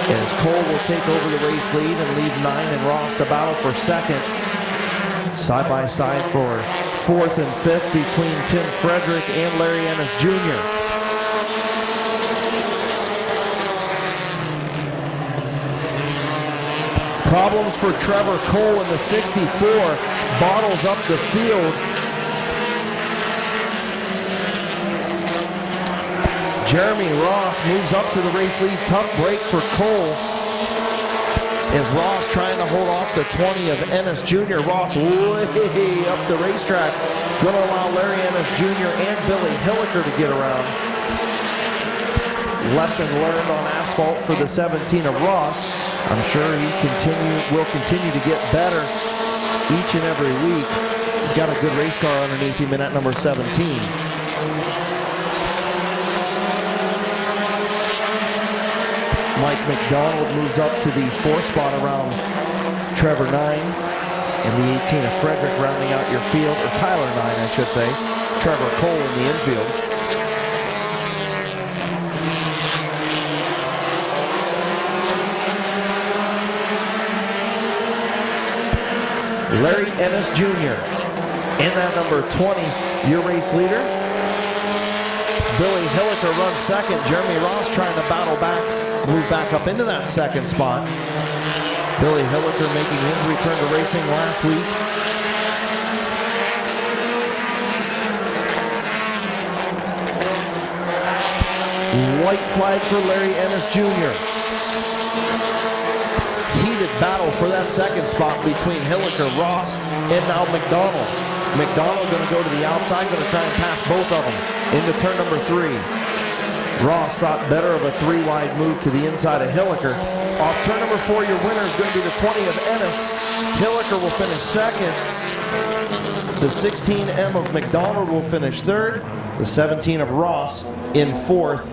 As Cole will take over the race lead and leave 9 and Ross to battle for 2nd. Side by side for 4th and 5th between Tim Frederick and Larry Ennis Jr. Problems for Trevor Cole in the 64, bottles up the field. Jeremy Ross moves up to the race lead. Tough break for Cole. As Ross trying to hold off the 20 of Ennis Jr. Ross way up the racetrack. Going to allow Larry Ennis Jr. and Billy Hilliker to get around. Lesson learned on asphalt for the 17 of Ross. I'm sure he will continue to get better each and every week. He's got a good race car underneath him in at number 17. Mike McDonald moves up to the 4th spot around Trevor 9. And the 18 of Frederick rounding out your field, or Tyler 9, I should say. Trevor Cole in the infield. Larry Ennis Jr. in that number 20, your race leader. Billy Hilliker runs 2nd. Jeremy Ross trying to battle back, move back up into that 2nd spot. Billy Hilliker making his return to racing last week. White flag for Larry Ennis Jr. Heated battle for that 2nd spot between Hilliker, Ross, and now McDonald. McDonald going to go to the outside, going to try and pass both of them into turn number 3. Ross thought better of a 3-wide move to the inside of Hilliker. Off turn number 4, your winner is going to be the 20 of Ennis. Hilliker will finish 2nd. The 16M of McDonald will finish 3rd. The 17 of Ross in 4th.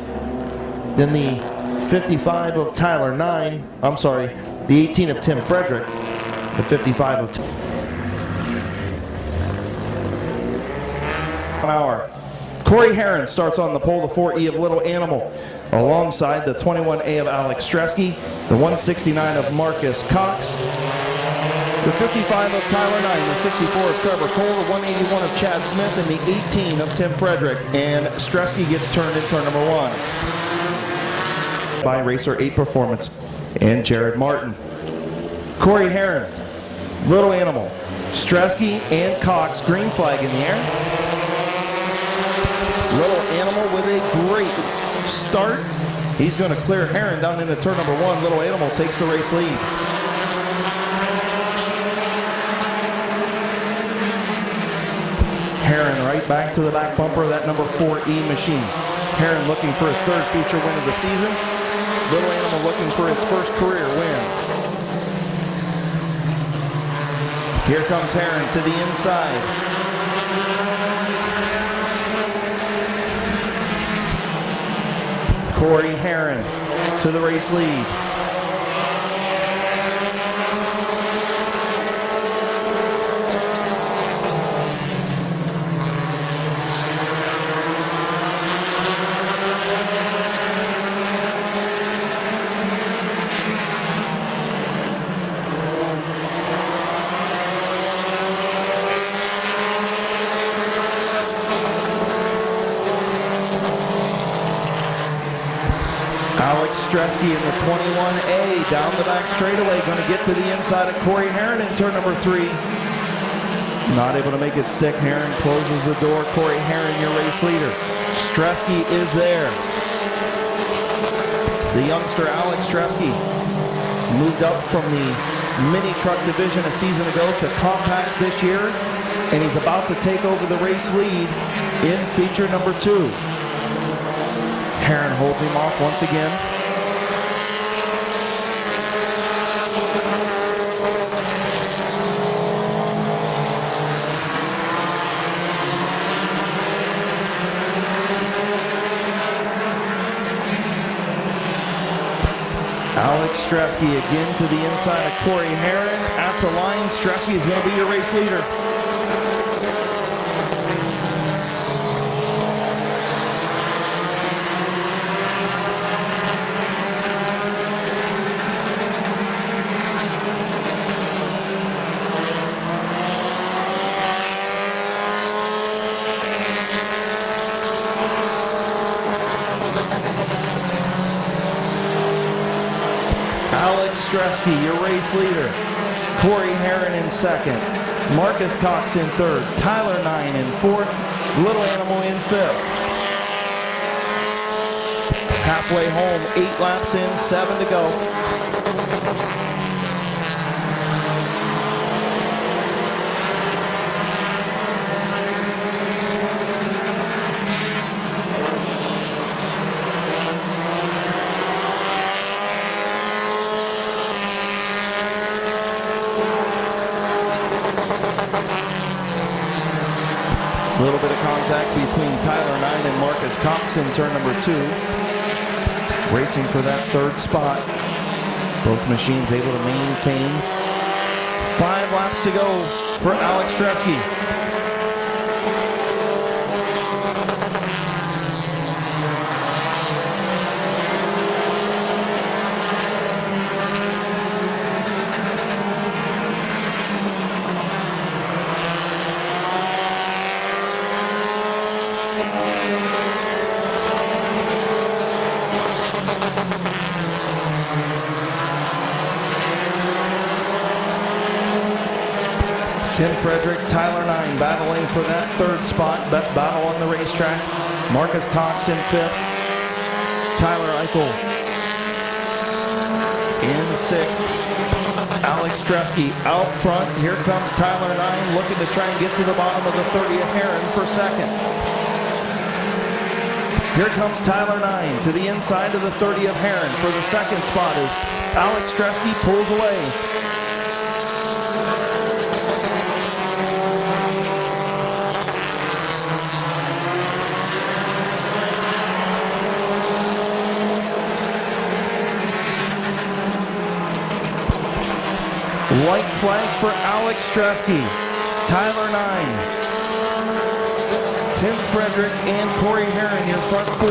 Then the 55 of Tyler 9. I'm sorry. The 18 of Tim Frederick, the 55 of Tim. 1 hour. Corey Herron starts on the pole, the 4E of Little Animal, alongside the 21A of Alex Stresky, the 169 of Marcus Cox, the 55 of Tyler 9, the 64 of Trevor Cole, the 181 of Chad Smith, and the 18 of Tim Frederick. And Stresky gets turned in turn number 1 by Racer 8 Performance and Jared Martin. Corey Herron, Little Animal, Stresky, and Cox, green flag in the air. Little Animal with a great start. He's going to clear Herron down into turn number 1. Little Animal takes the race lead. Herron right back to the back bumper of that number 4E machine. Herron looking for his 3rd feature win of the season. Little Animal looking for his 1st career win. Here comes Herron to the inside. Corey Herron to the race lead. Stresky in the 21A down the back straightaway, going to get to the inside of Corey Heron in turn number 3. Not able to make it stick. Heron closes the door. Corey Heron, your race leader. Stresky is there. The youngster Alex Stresky moved up from the mini truck division a season ago to compacts this year, and he's about to take over the race lead in feature number 2. Heron holds him off once again. Alex Stresky again to the inside of Corey Heron. At the line, Stresky is going to be your race leader. Alex Stresky, your race leader. Corey Heron in second. Marcus Cox in third. Tyler 9 in fourth. Little Animal in fifth. Halfway home, 8 laps in, 7 to go. A little bit of contact between Tyler 9 and Marcus Cox in turn number 2. Racing for that third spot. Both machines able to maintain. 5 laps to go for Alex Stresky. Tim Frederick, Tyler 9 battling for that third spot. Best battle on the racetrack. Marcus Cox in fifth. Tyler Eichel in sixth. Alex Stresky out front. Here comes Tyler 9 looking to try and get to the bottom of the 30th Heron for second. Here comes Tyler 9 to the inside of the 30th Heron for the second spot as Alex Stresky pulls away. White flag for Alex Stresky. Tyler 9. Tim Frederick and Corey Heron, your front 4.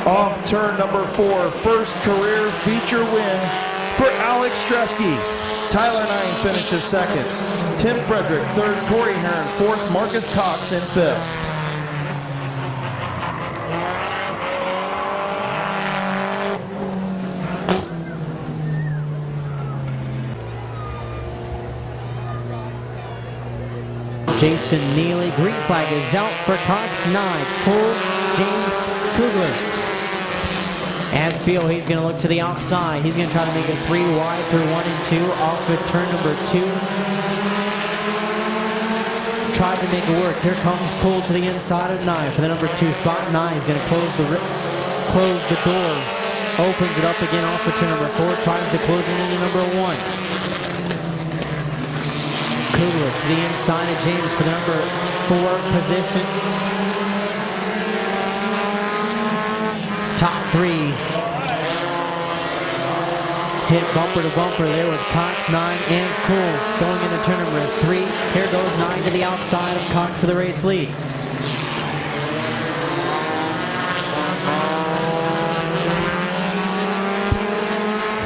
Off turn number 4, first career feature win for Alex Stresky. Tyler 9 finishes second. Tim Frederick third, Corey Heron fourth, Marcus Cox in fifth. Jason Neely, green flag is out for Cox 9. Pull James Kugler. As Beal, he's going to look to the outside. He's going to try to make it 3 wide through 1 and 2 off of turn number 2. Tried to make it work. Here comes Poole to the inside of 9 for the number 2 spot. 9 is going to close the door. Opens it up again off of turn number 4. Tries to close it into number 1. Kugler to the inside of James for the number 4 position. Top 3. Hit bumper to bumper there with Cox, 9, and Cool going into turn number 3. Here goes 9 to the outside of Cox for the race lead.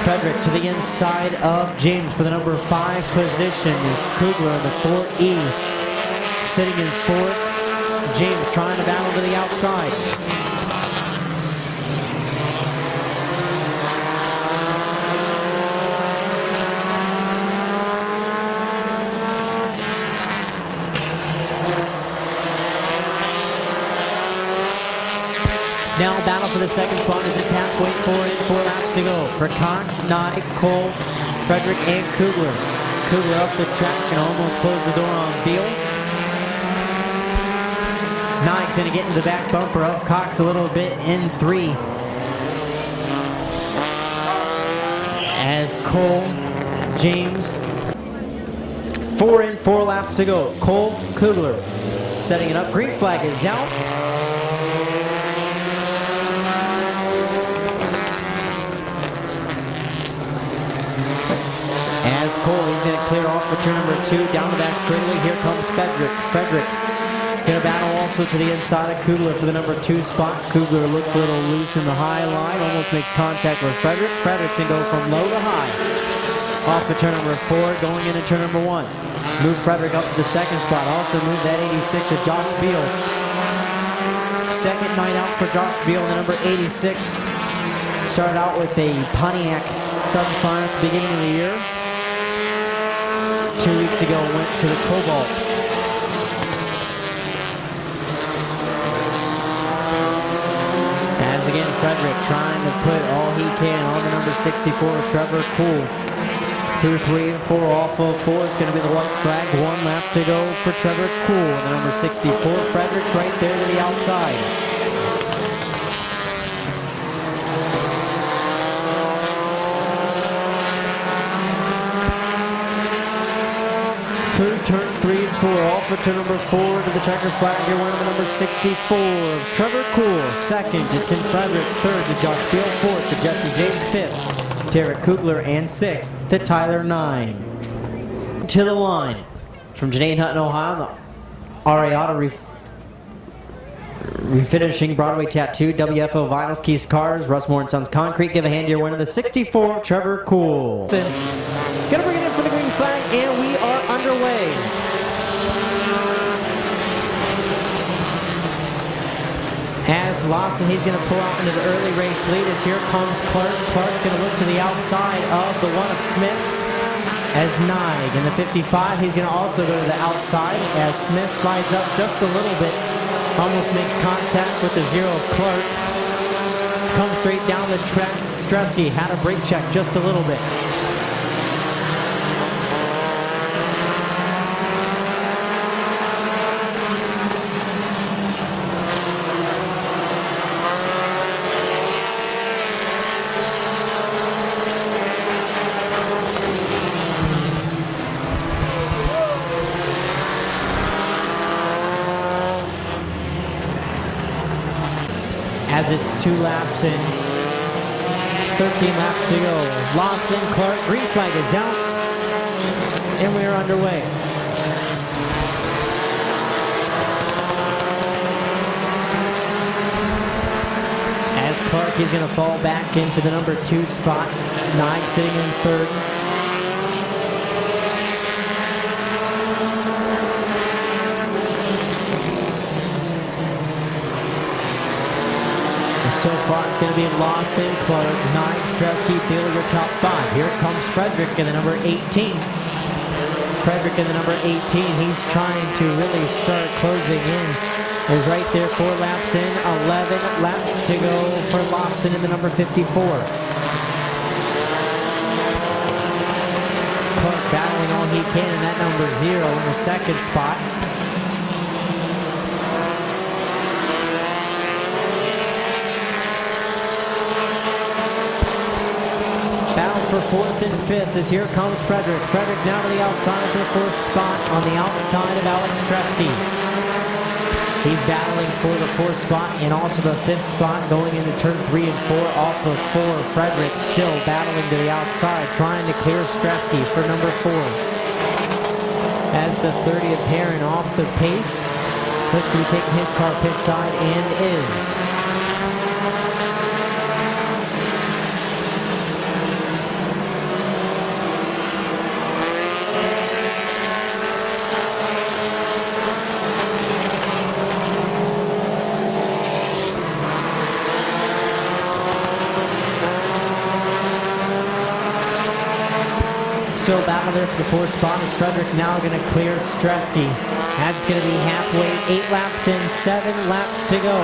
Frederick to the inside of James for the number 5 position is Kugler in the 4E. sitting in fourth. James trying to battle to the outside. Now battle for the second spot as it's halfway forward and 4 laps to go for Cox, Nye, Cole, Frederick, and Kugler. Kugler up the track and almost closed the door on Beal. Nye's going to get into the back bumper of Cox a little bit in 3. As Cole, James, 4 and 4 laps to go. Cole, Kugler setting it up. Green flag is out. As Cole, he's going to clear off for turn number 2, down the back straightaway. Here comes Frederick. Frederick going to battle also to the inside of Kugler for the number 2 spot. Kugler looks a little loose in the high line, almost makes contact with Frederick. Frederick's going to go from low to high. Off to turn number 4, going into turn number 1. Move Frederick up to the second spot. Also move that 86 of Josh Beal. Second night out for Josh Beal, the number 86. Started out with a Pontiac sub-5 at the beginning of the year. 2 weeks ago went to the Cobalt. As again, Frederick trying to put all he can on the number 64, Trevor Cool. Through 3 and 4, off of 4, it's going to be the white flag. 1 lap to go for Trevor Cool. The number 64, Frederick's right there to the outside. Through turns 3 and 4, off of turn number 4 to the checker flag. Here, one of the number 64, Trevor Cool. Second to Tim Frederick. Third to Josh Beal. Fourth to Jesse James. Fifth, Derek Kugler. And sixth to Tyler 9. To the line from Janae Hutton, Ohio, the Ariata refinishing Broadway Tattoo, WFO Vinyls, Keys Cars, Russmore & Sons Concrete. Give a hand to your winner, the 64, Trevor Cool. Gonna bring it in for the green flag, and we are underway. As Lawson, he's going to pull out into the early race lead as here comes Clark. Clark's going to look to the outside of the 1 of Smith as Nige. In the 55, he's going to also go to the outside as Smith slides up just a little bit. Almost makes contact with the 0 of Clark. Comes straight down the track. Stresky had a brake check just a little bit. As it's 2 laps and 13 laps to go. Lawson, Clark, green flag is out, and we are underway. As Clark, he's going to fall back into the number 2 spot. Nige sitting in third. So far, it's going to be Lawson, Clark, Nige, Stresky, Beal, your top 5. Here comes Frederick in the number 18. Frederick in the number 18, he's trying to really start closing in. Is right there, 4 laps in, 11 laps to go for Lawson in the number 54. Clark battling all he can in that number 0 in the second spot. Battle for 4th and 5th as here comes Frederick. Frederick now to the outside for the 4th spot on the outside of Alex Tresky. He's battling for the 4th spot and also the 5th spot going into turn 3 and 4 off of 4. Frederick still battling to the outside, trying to clear Stresky for number 4. As the 30th Heron off the pace, looks to be taking his car pit side and is. still battle there for the fourth spot as Frederick now going to clear Stresky. As it's going to be halfway, 8 laps in, 7 laps to go.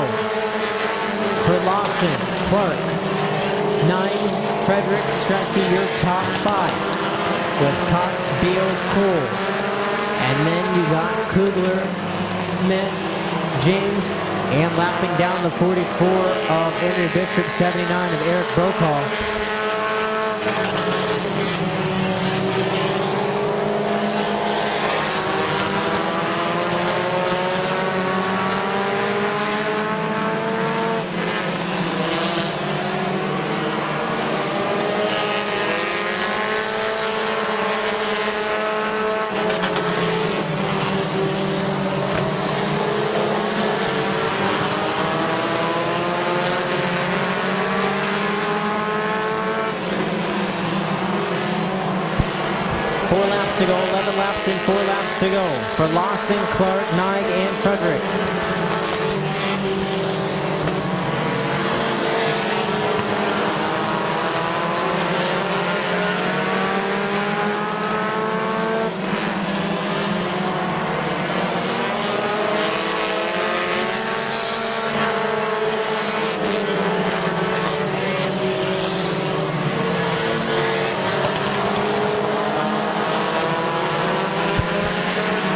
For Lawson, Clark, 9, Frederick, Stresky, your top 5. With Cox, Beal, Cole. And then you got Kugler, Smith, James, and lapping down the 44 of Andrea Bishop, 79 of Eric Brokaw. To go, 11 laps in, 4 laps to go for Lawson, Clark, Nige, and Frederick.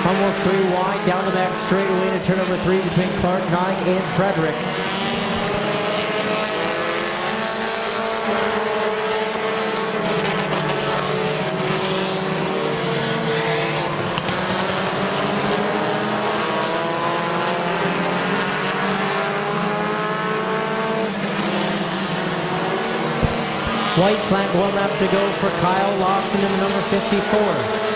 Almost 3 wide, down the back straightaway to turn number 3 between Clark, Nige, and Frederick. White flag, 1 lap to go for Kyle Lawson in the number 54.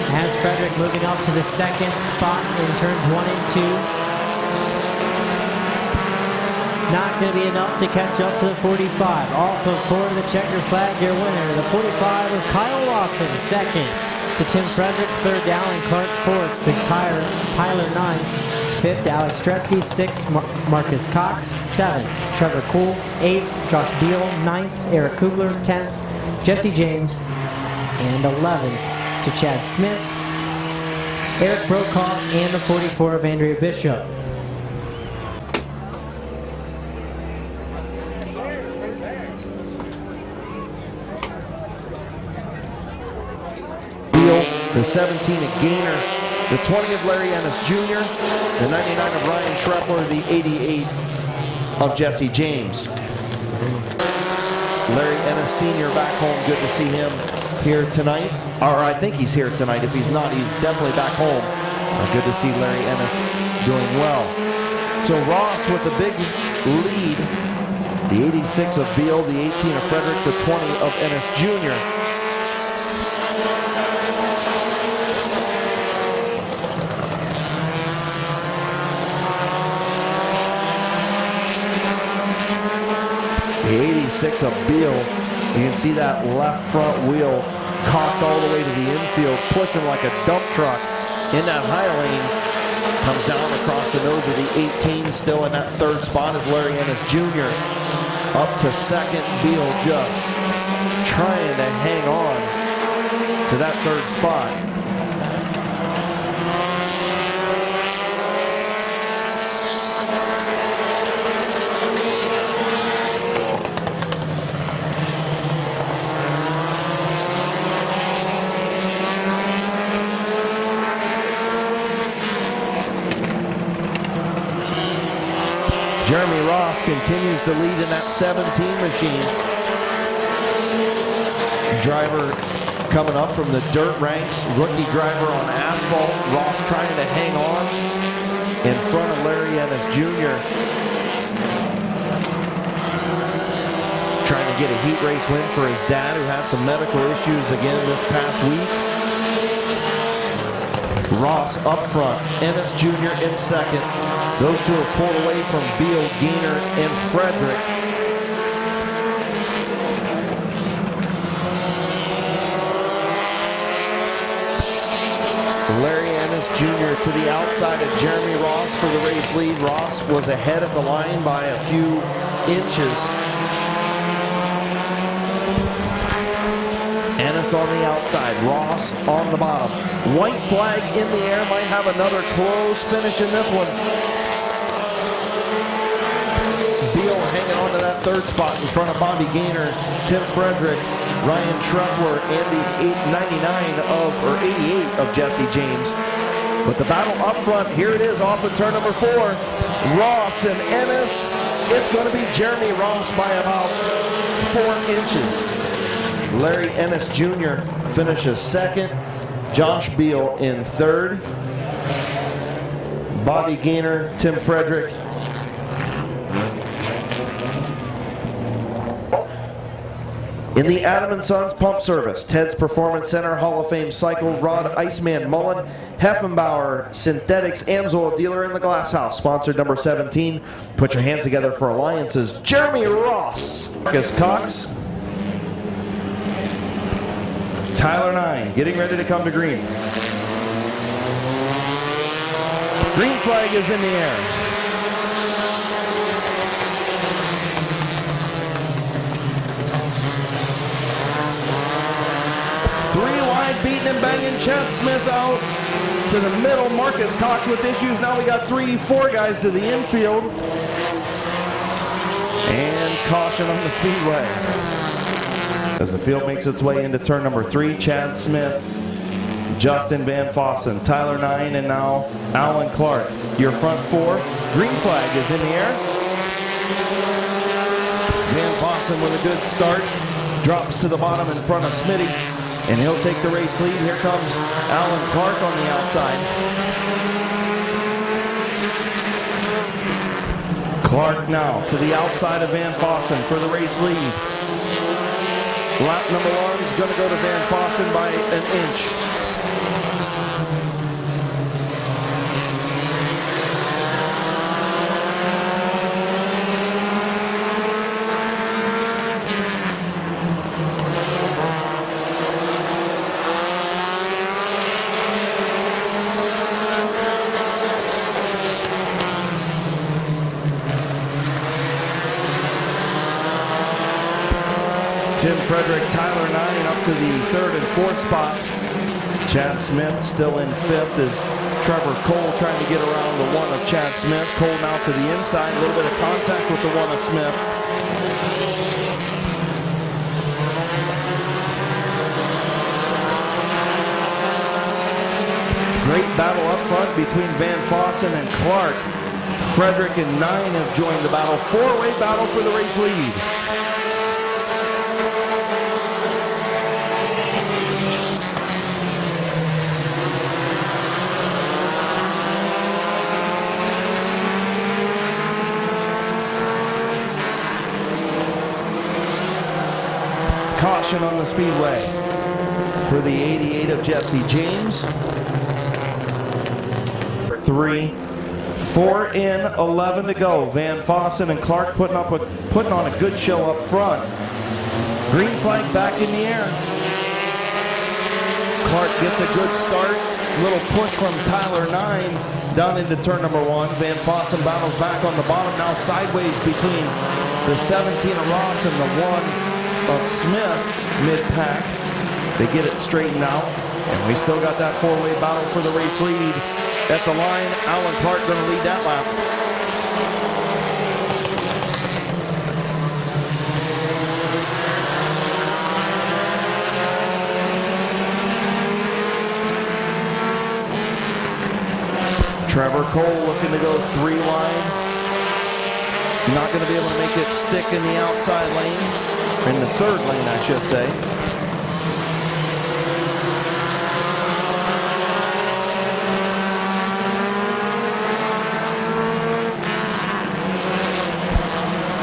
As Frederick moving up to the 2nd spot in turns 1 and 2. Not going to be enough to catch up to the 45. Off of 4 the checker flag, your winner. The 45 of Kyle Lawson, 2nd to Tim Frederick, 3rd to Alan Clark, 4th to Tyler 9, 5th to Alex Stresky, 6th Marcus Cox, 7th Trevor Cool, 8th Josh Beal, 9th Eric Kugler, 10th Jesse James, and 11th to Chad Smith, Eric Brokaw, and the 44 of Andrea Bishop. Beal, the 17 of Gaynor, the 20 of Larry Ennis Jr., the 99 of Ryan Schreffler, the 88 of Jesse James. Larry Ennis Sr. back home, good to see him here tonight. Or I think he's here tonight. If he's not, he's definitely back home. Good to see Larry Ennis doing well. So Ross with the big lead. The 86 of Beal, the 18 of Frederick, the 20 of Ennis Jr. The 86 of Beal, you can see that left front wheel cocked all the way to the infield, pushing like a dump truck in that high lane. Comes down across the nose of the 18, still in that 3rd spot is Larry Ennis Jr. Up to 2nd, Beal just trying to hang on to that 3rd spot. Jeremy Ross continues to lead in that 17 machine. Driver coming up from the dirt ranks, rookie driver on asphalt. Ross trying to hang on in front of Larry Ennis Jr. Trying to get a heat race win for his dad, who had some medical issues again this past week. Ross up front, Ennis Jr. in 2nd. Those two have pulled away from Beal, Gaynor, and Frederick. Larry Ennis Jr. to the outside of Jeremy Ross for the race lead. Ross was ahead at the line by a few inches. Ennis on the outside. Ross on the bottom. White flag in the air. Might have another close finish in this one. Beal hanging on to that third spot in front of Bobby Gaynor, Tim Frederick, Ryan Schreffler, and the 88 of Jesse James. But the battle up front, here it is off of turn number 4. Ross and Ennis. It's going to be Jeremy Ross by about 4 inches. Larry Ennis Jr. finishes second. Josh Beal in third. Bobby Gaynor, Tim Frederick. In the Adam & Sons Pump Service, Ted's Performance Center, Hall of Fame Cycle, Rod Iceman Mullen, Heffenbauer Synthetics, Amsoil dealer in the Glass House. Sponsored number 17. Put your hands together for Alliance's Jeremy Ross. Marcus Cox. Tyler 9 getting ready to come to green. Green flag is in the air. Beating and banging. Chad Smith out to the middle. Marcus Cox with issues. Now we got 3-4 guys to the infield. And caution on the speedway. As the field makes its way into turn number 3, Chad Smith, Justin Van Fossen, Tyler 9, and now Alan Clark. Your front 4. Green flag is in the air. Van Fossen with a good start. Drops to the bottom in front of Smitty. And he'll take the race lead. Here comes Alan Clark on the outside. Clark now to the outside of Van Fossen for the race lead. Lap number 1 is going to go to Van Fossen by an inch. Tim Frederick, Tyler 9 up to the 3rd and 4th spots. Chad Smith still in 5th as Trevor Cole trying to get around the 1 of Chad Smith. Cole now to the inside, a little bit of contact with the 1 of Smith. Great battle up front between Van Fossen and Clark. Frederick and 9 have joined the battle. 4-way battle for the race lead. Caution on the speedway for the 88 of Jesse James. 3, 4 in, 11 to go. Van Fossen and Clark putting on a good show up front. Green flag back in the air. Clark gets a good start. Little push from Tyler 9 down into turn number 1. Van Fossen battles back on the bottom, now sideways between the 17 of Ross and the 1 of Smith mid-pack. They get it straightened out, and we still got that 4-way battle for the race lead. At the line, Alan Clark going to lead that lap. Trevor Cole looking to go 3 wide. Not going to be able to make it stick in the outside lane. In the 3rd lane, I should say.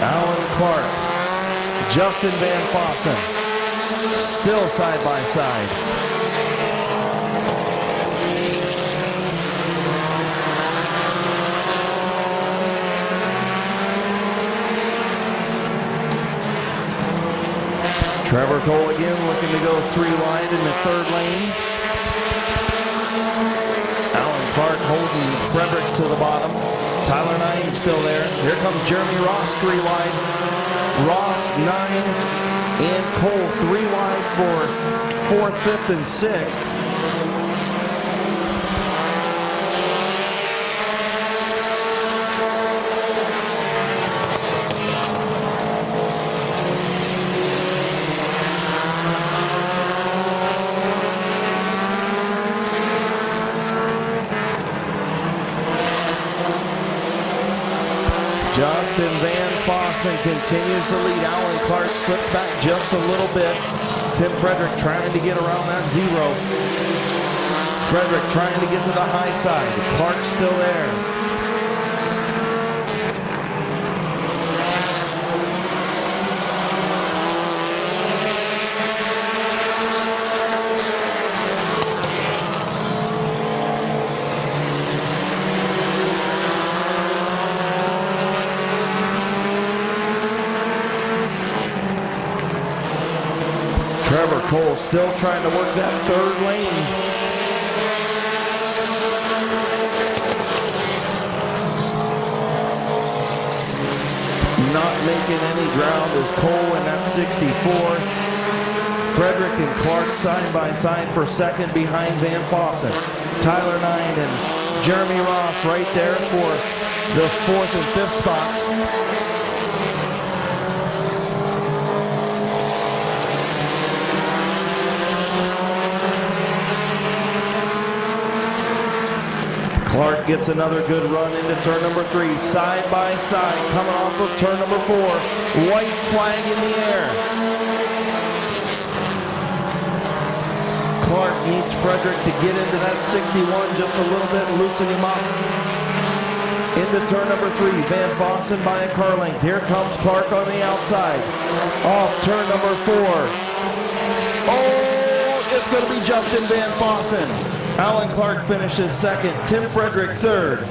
Alan Clark, Justin Van Fossen, still side by side. Trevor Cole again looking to go 3 wide in the 3rd lane. Alan Clark holding Frederick to the bottom. Tyler 9 still there. Here comes Jeremy Ross 3 wide. Ross 9 and Cole 3 wide for 4th, 5th, and 6th. Justin Van Fossen continues to lead. Alan Clark slips back just a little bit. Tim Frederick trying to get around that 0. Frederick trying to get to the high side. Clark still there. Trevor Cole still trying to work that 3rd lane. Not making any ground is Cole in that 64. Frederick and Clark side by side for 2nd behind Van Fossen. Tyler 9 and Jeremy Ross right there for the 4th and 5th spots. Clark gets another good run into turn number 3, side by side, coming off of turn number 4. White flag in the air. Clark needs Frederick to get into that 61 just a little bit and loosen him up. Into turn number 3, Van Fossen by a car length. Here comes Clark on the outside. Off turn number 4. Oh, it's going to be Justin Van Fossen. Alan Clark finishes 2nd, Tim Frederick 3rd.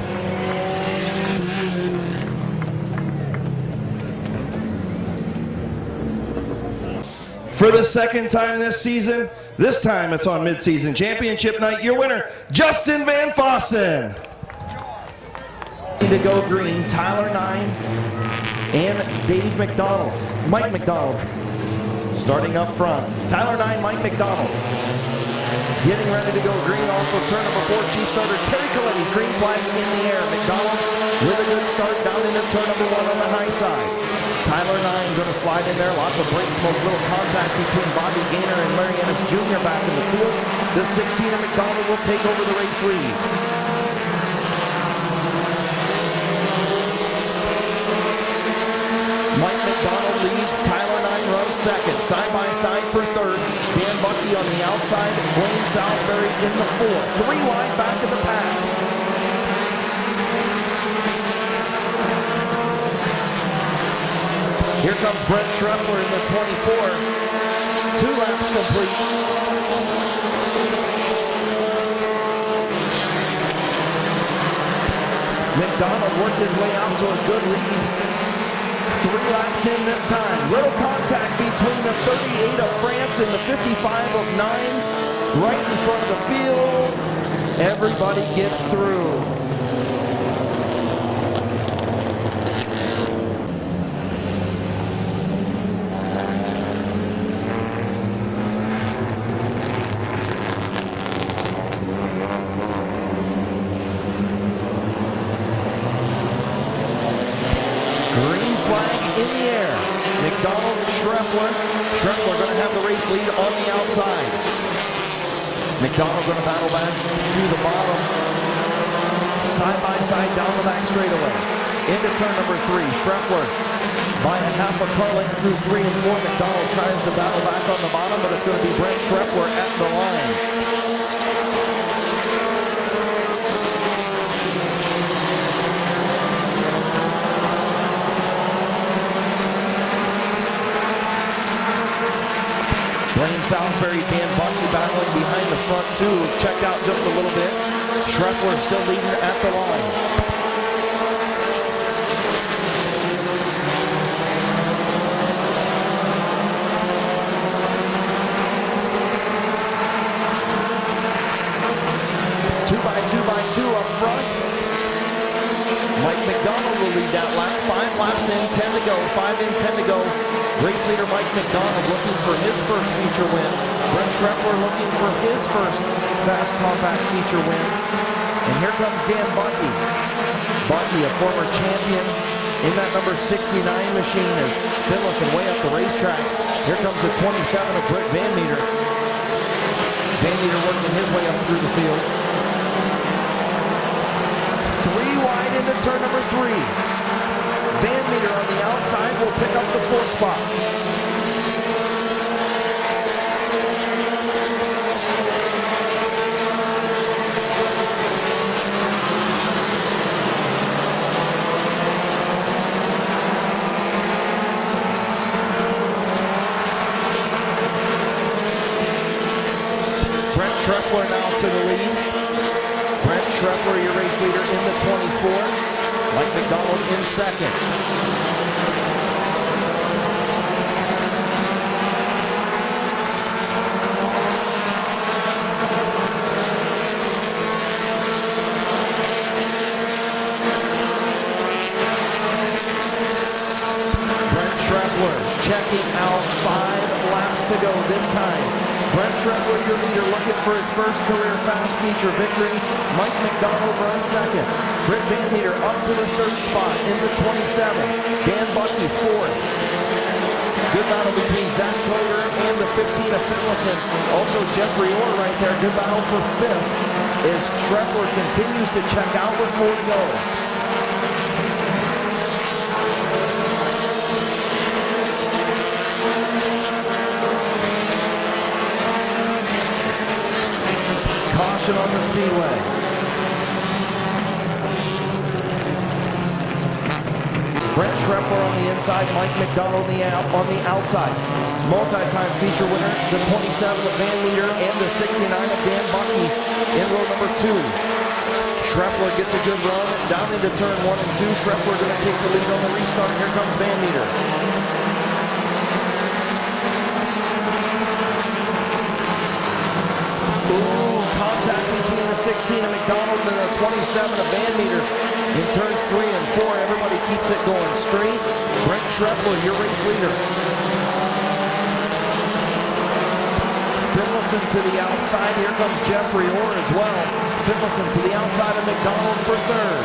For the 2nd time this season, this time it's on mid-season championship night, your winner, Justin Van Fossen. To go green, Tyler 9 and Dave McDonald, Mike McDonald. Starting up front, Tyler 9, Mike McDonald. Getting ready to go green off of turn number 4, chief starter Terry Coletti's green flag in the air. McDonald with a good start down into turn number 1 on the high side. Tyler 9 going to slide in there. Lots of brake smoke, little contact between Bobby Gaynor and Larry Ennis Jr. back in the field. The 16 of McDonald will take over the race lead. Mike McDonald leads, Tyler 9 runs 2nd, side by side for 3rd. Dan Bucky on the outside, Blaine Salisbury in the 4th. 3 wide back of the pack. Here comes Brett Schreffler in the 24. 2 laps complete. McDonald worked his way out to a good lead. 3 laps in this time. Little contact between the 38 of France and the 55 of 9. Right in front of the field. Everybody gets through. In the air, McDonald, Schreffler going to have the race lead on the outside. McDonald going to battle back to the bottom. Side by side down the back straightaway. Into turn number 3, Schreffler by a half a car length through 3 and 4. McDonald tries to battle back on the bottom, but it's going to be Brent Schreffler at the line. Blaine Salisbury, Dan Bucky battling behind the front 2. Checked out just a little bit. Schreffler still leading at the line. Two by two up front. Mike McDonald will lead that lap. 5 laps in, 10 to go. 5 in, 10 to go. Race leader Mike McDonald looking for his first feature win. Brent Schreffler looking for his first fast compact feature win. And here comes Dan Bucky. Bucky, a former champion in that number 69 machine, is Finlayson way up the racetrack. Here comes the 27 of Britt Van Meter. Van Meter working his way up through the field. 3 wide into turn number 3. Van Meter on the outside will pick up the 4th spot. Brent Schreffler now to the lead. Brent Schreffler, your race leader, in the 24. Mike McDonald in second. Brent Schreffler checking out 5 laps to go this time. Brent Schreffler, your leader, looking for his first career fast feature victory. Mike McDonald runs second. Britt Van Meter up to the 3rd spot in the 27. Dan Bucky 4th. Good battle between Zach Coder and the 15 of Finlayson. Also Jeffrey Orr right there. Good battle for 5th as Schreffler continues to check out with 4 to go. Caution on the speedway. Brent Schreffler on the inside, Mike McDonald on the outside. Multi-time feature winner, the 27 of Van Meter and the 69 of Dan Bucky in row number 2. Schreffler gets a good run down into turn 1 and 2. Schreffler going to take the lead on the restart. Here comes Van Meter. Contact between the 16 of McDonald and the 27 of Van Meter in turns 3 and 4. Everybody keeps it going straight. Brent Schreffler, your race leader. Finlayson to the outside. Here comes Jeffrey Orr as well. Finlayson to the outside of McDonald for 3rd.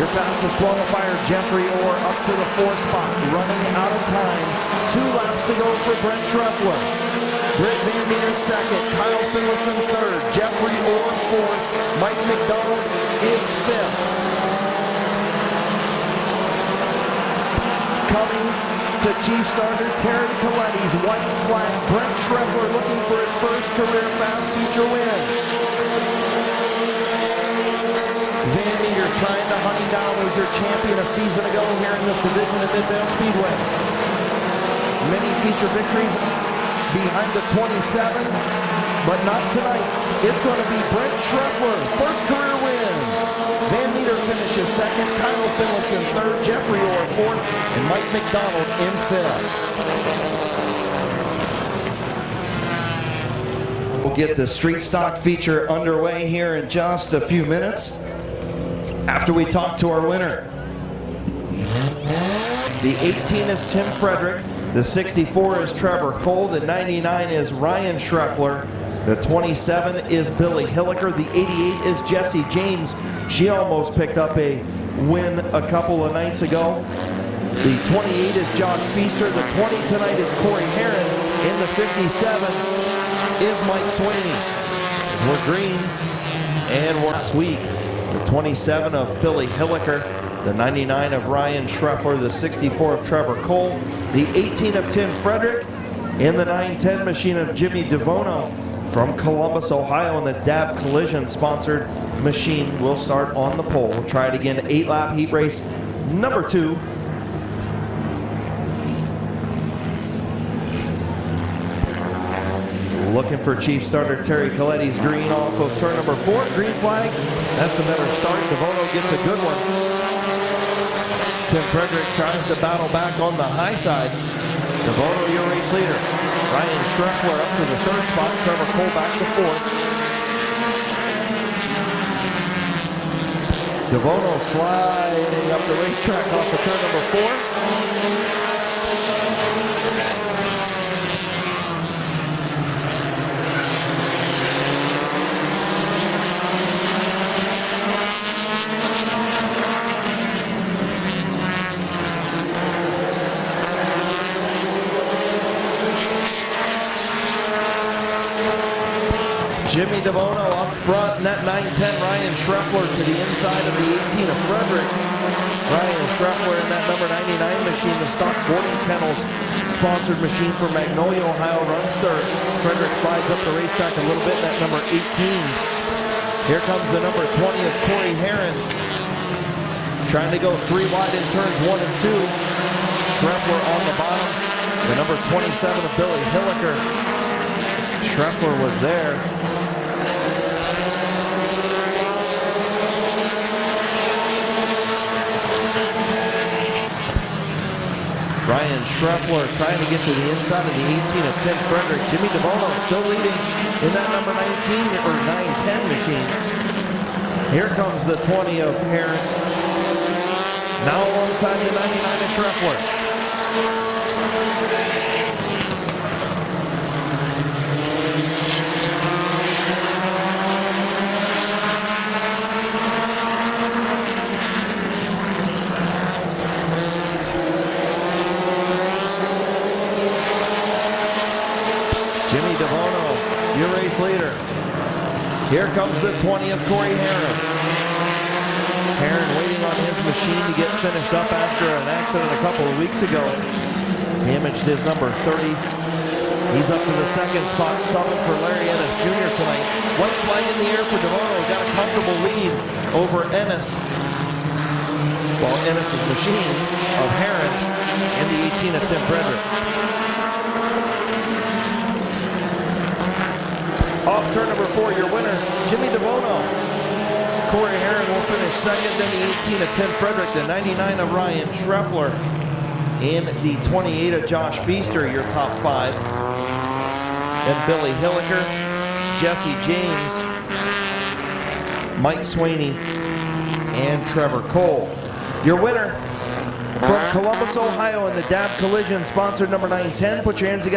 Your fastest qualifier, Jeffrey Orr, up to the 4th spot, running out of time. 2 laps to go for Brent Schreffler. Britt Van Meter 2nd, Kyle Finlayson 3rd, Jeffrey Orr 4th, Mike McDonald is 5th. Coming to chief starter Terry Coletti's white flag. Brent Schreffler looking for his first career fast feature win. Van Meter trying to hunt him down, was your champion a season ago here in this division at Midvale Speedway. Many feature victories behind the 27, but not tonight. It's going to be Brent Schreffler, first career win. Van Meter finishes 2nd, Kyle Finlayson 3rd, Jeffrey Orr 4th, and Mike McDonald in 5th. We'll get the street stock feature underway here in just a few minutes after we talk to our winner. The 18 is Tim Frederick, the 64 is Trevor Cole, the 99 is Ryan Schreffler, the 27 is Billy Hilliker, the 88 is Jesse James. She almost picked up a win a couple of nights ago. The 28 is Josh Feaster, the 20 tonight is Corey Herron, and the 57 is Mike Sweeney. We're green, and last week, the 27 of Billy Hilliker, the 99 of Ryan Schreffler, the 64 of Trevor Cole, the 18 of Tim Frederick, and the 910 machine of Jimmy DeVono from Columbus, Ohio, and the DAB Collision sponsored machine will start on the pole. We'll try it again, 8-lap heat race number 2. Looking for chief starter Terry Coletti's green off of turn number 4. Green flag. That's a better start. DeVono gets a good one. Tim Frederick tries to battle back on the high side. DeVono, your race leader. Ryan Schreffler up to the 3rd spot. Trevor Cole back to 4th. DeVono sliding up the racetrack off of turn number 4. Jimmy DeVono up front in that 9-10. Ryan Schreffler to the inside of the 18 of Frederick. Ryan Schreffler in that number 99 machine, the stock boarding kennels sponsored machine for Magnolia, Ohio, runs 3rd. Frederick slides up the racetrack a little bit in that number 18. Here comes the number 20 of Corey Herron. Trying to go 3 wide in turns 1 and 2. Schreffler on the bottom. The number 27 of Billy Hilliker. Schreffler was there. Ryan Schreffler trying to get to the inside of the 18 of Tim Frederick. Jimmy DeVono still leading in that number 19 or 9-10 machine. Here comes the 20 of Herron. Now alongside the 99 of Schreffler. Jimmy DeVono, your race leader. Here comes the 20 of Corey Herron. Herron waiting on his machine to get finished up after an accident a couple of weeks ago. Damaged his number 30. He's up to the 2nd spot, summing for Larry Ennis Jr. tonight. White flag in the air for DeVono. Got a comfortable lead over Ennis. While Ennis' machine of Herron and the 18 of Tim Frederick. Off turn number 4, your winner, Jimmy DeVono. Corey Herron will finish 2nd, then the 18 of Tim Frederick, the 99 of Ryan Schreffler, and the 28 of Josh Feaster, your top 5. Then Billy Hilliker, Jesse James, Mike Sweeney, and Trevor Cole. Your winner from Columbus, Ohio in the DAB Collision, sponsored number 910. Put your hands together.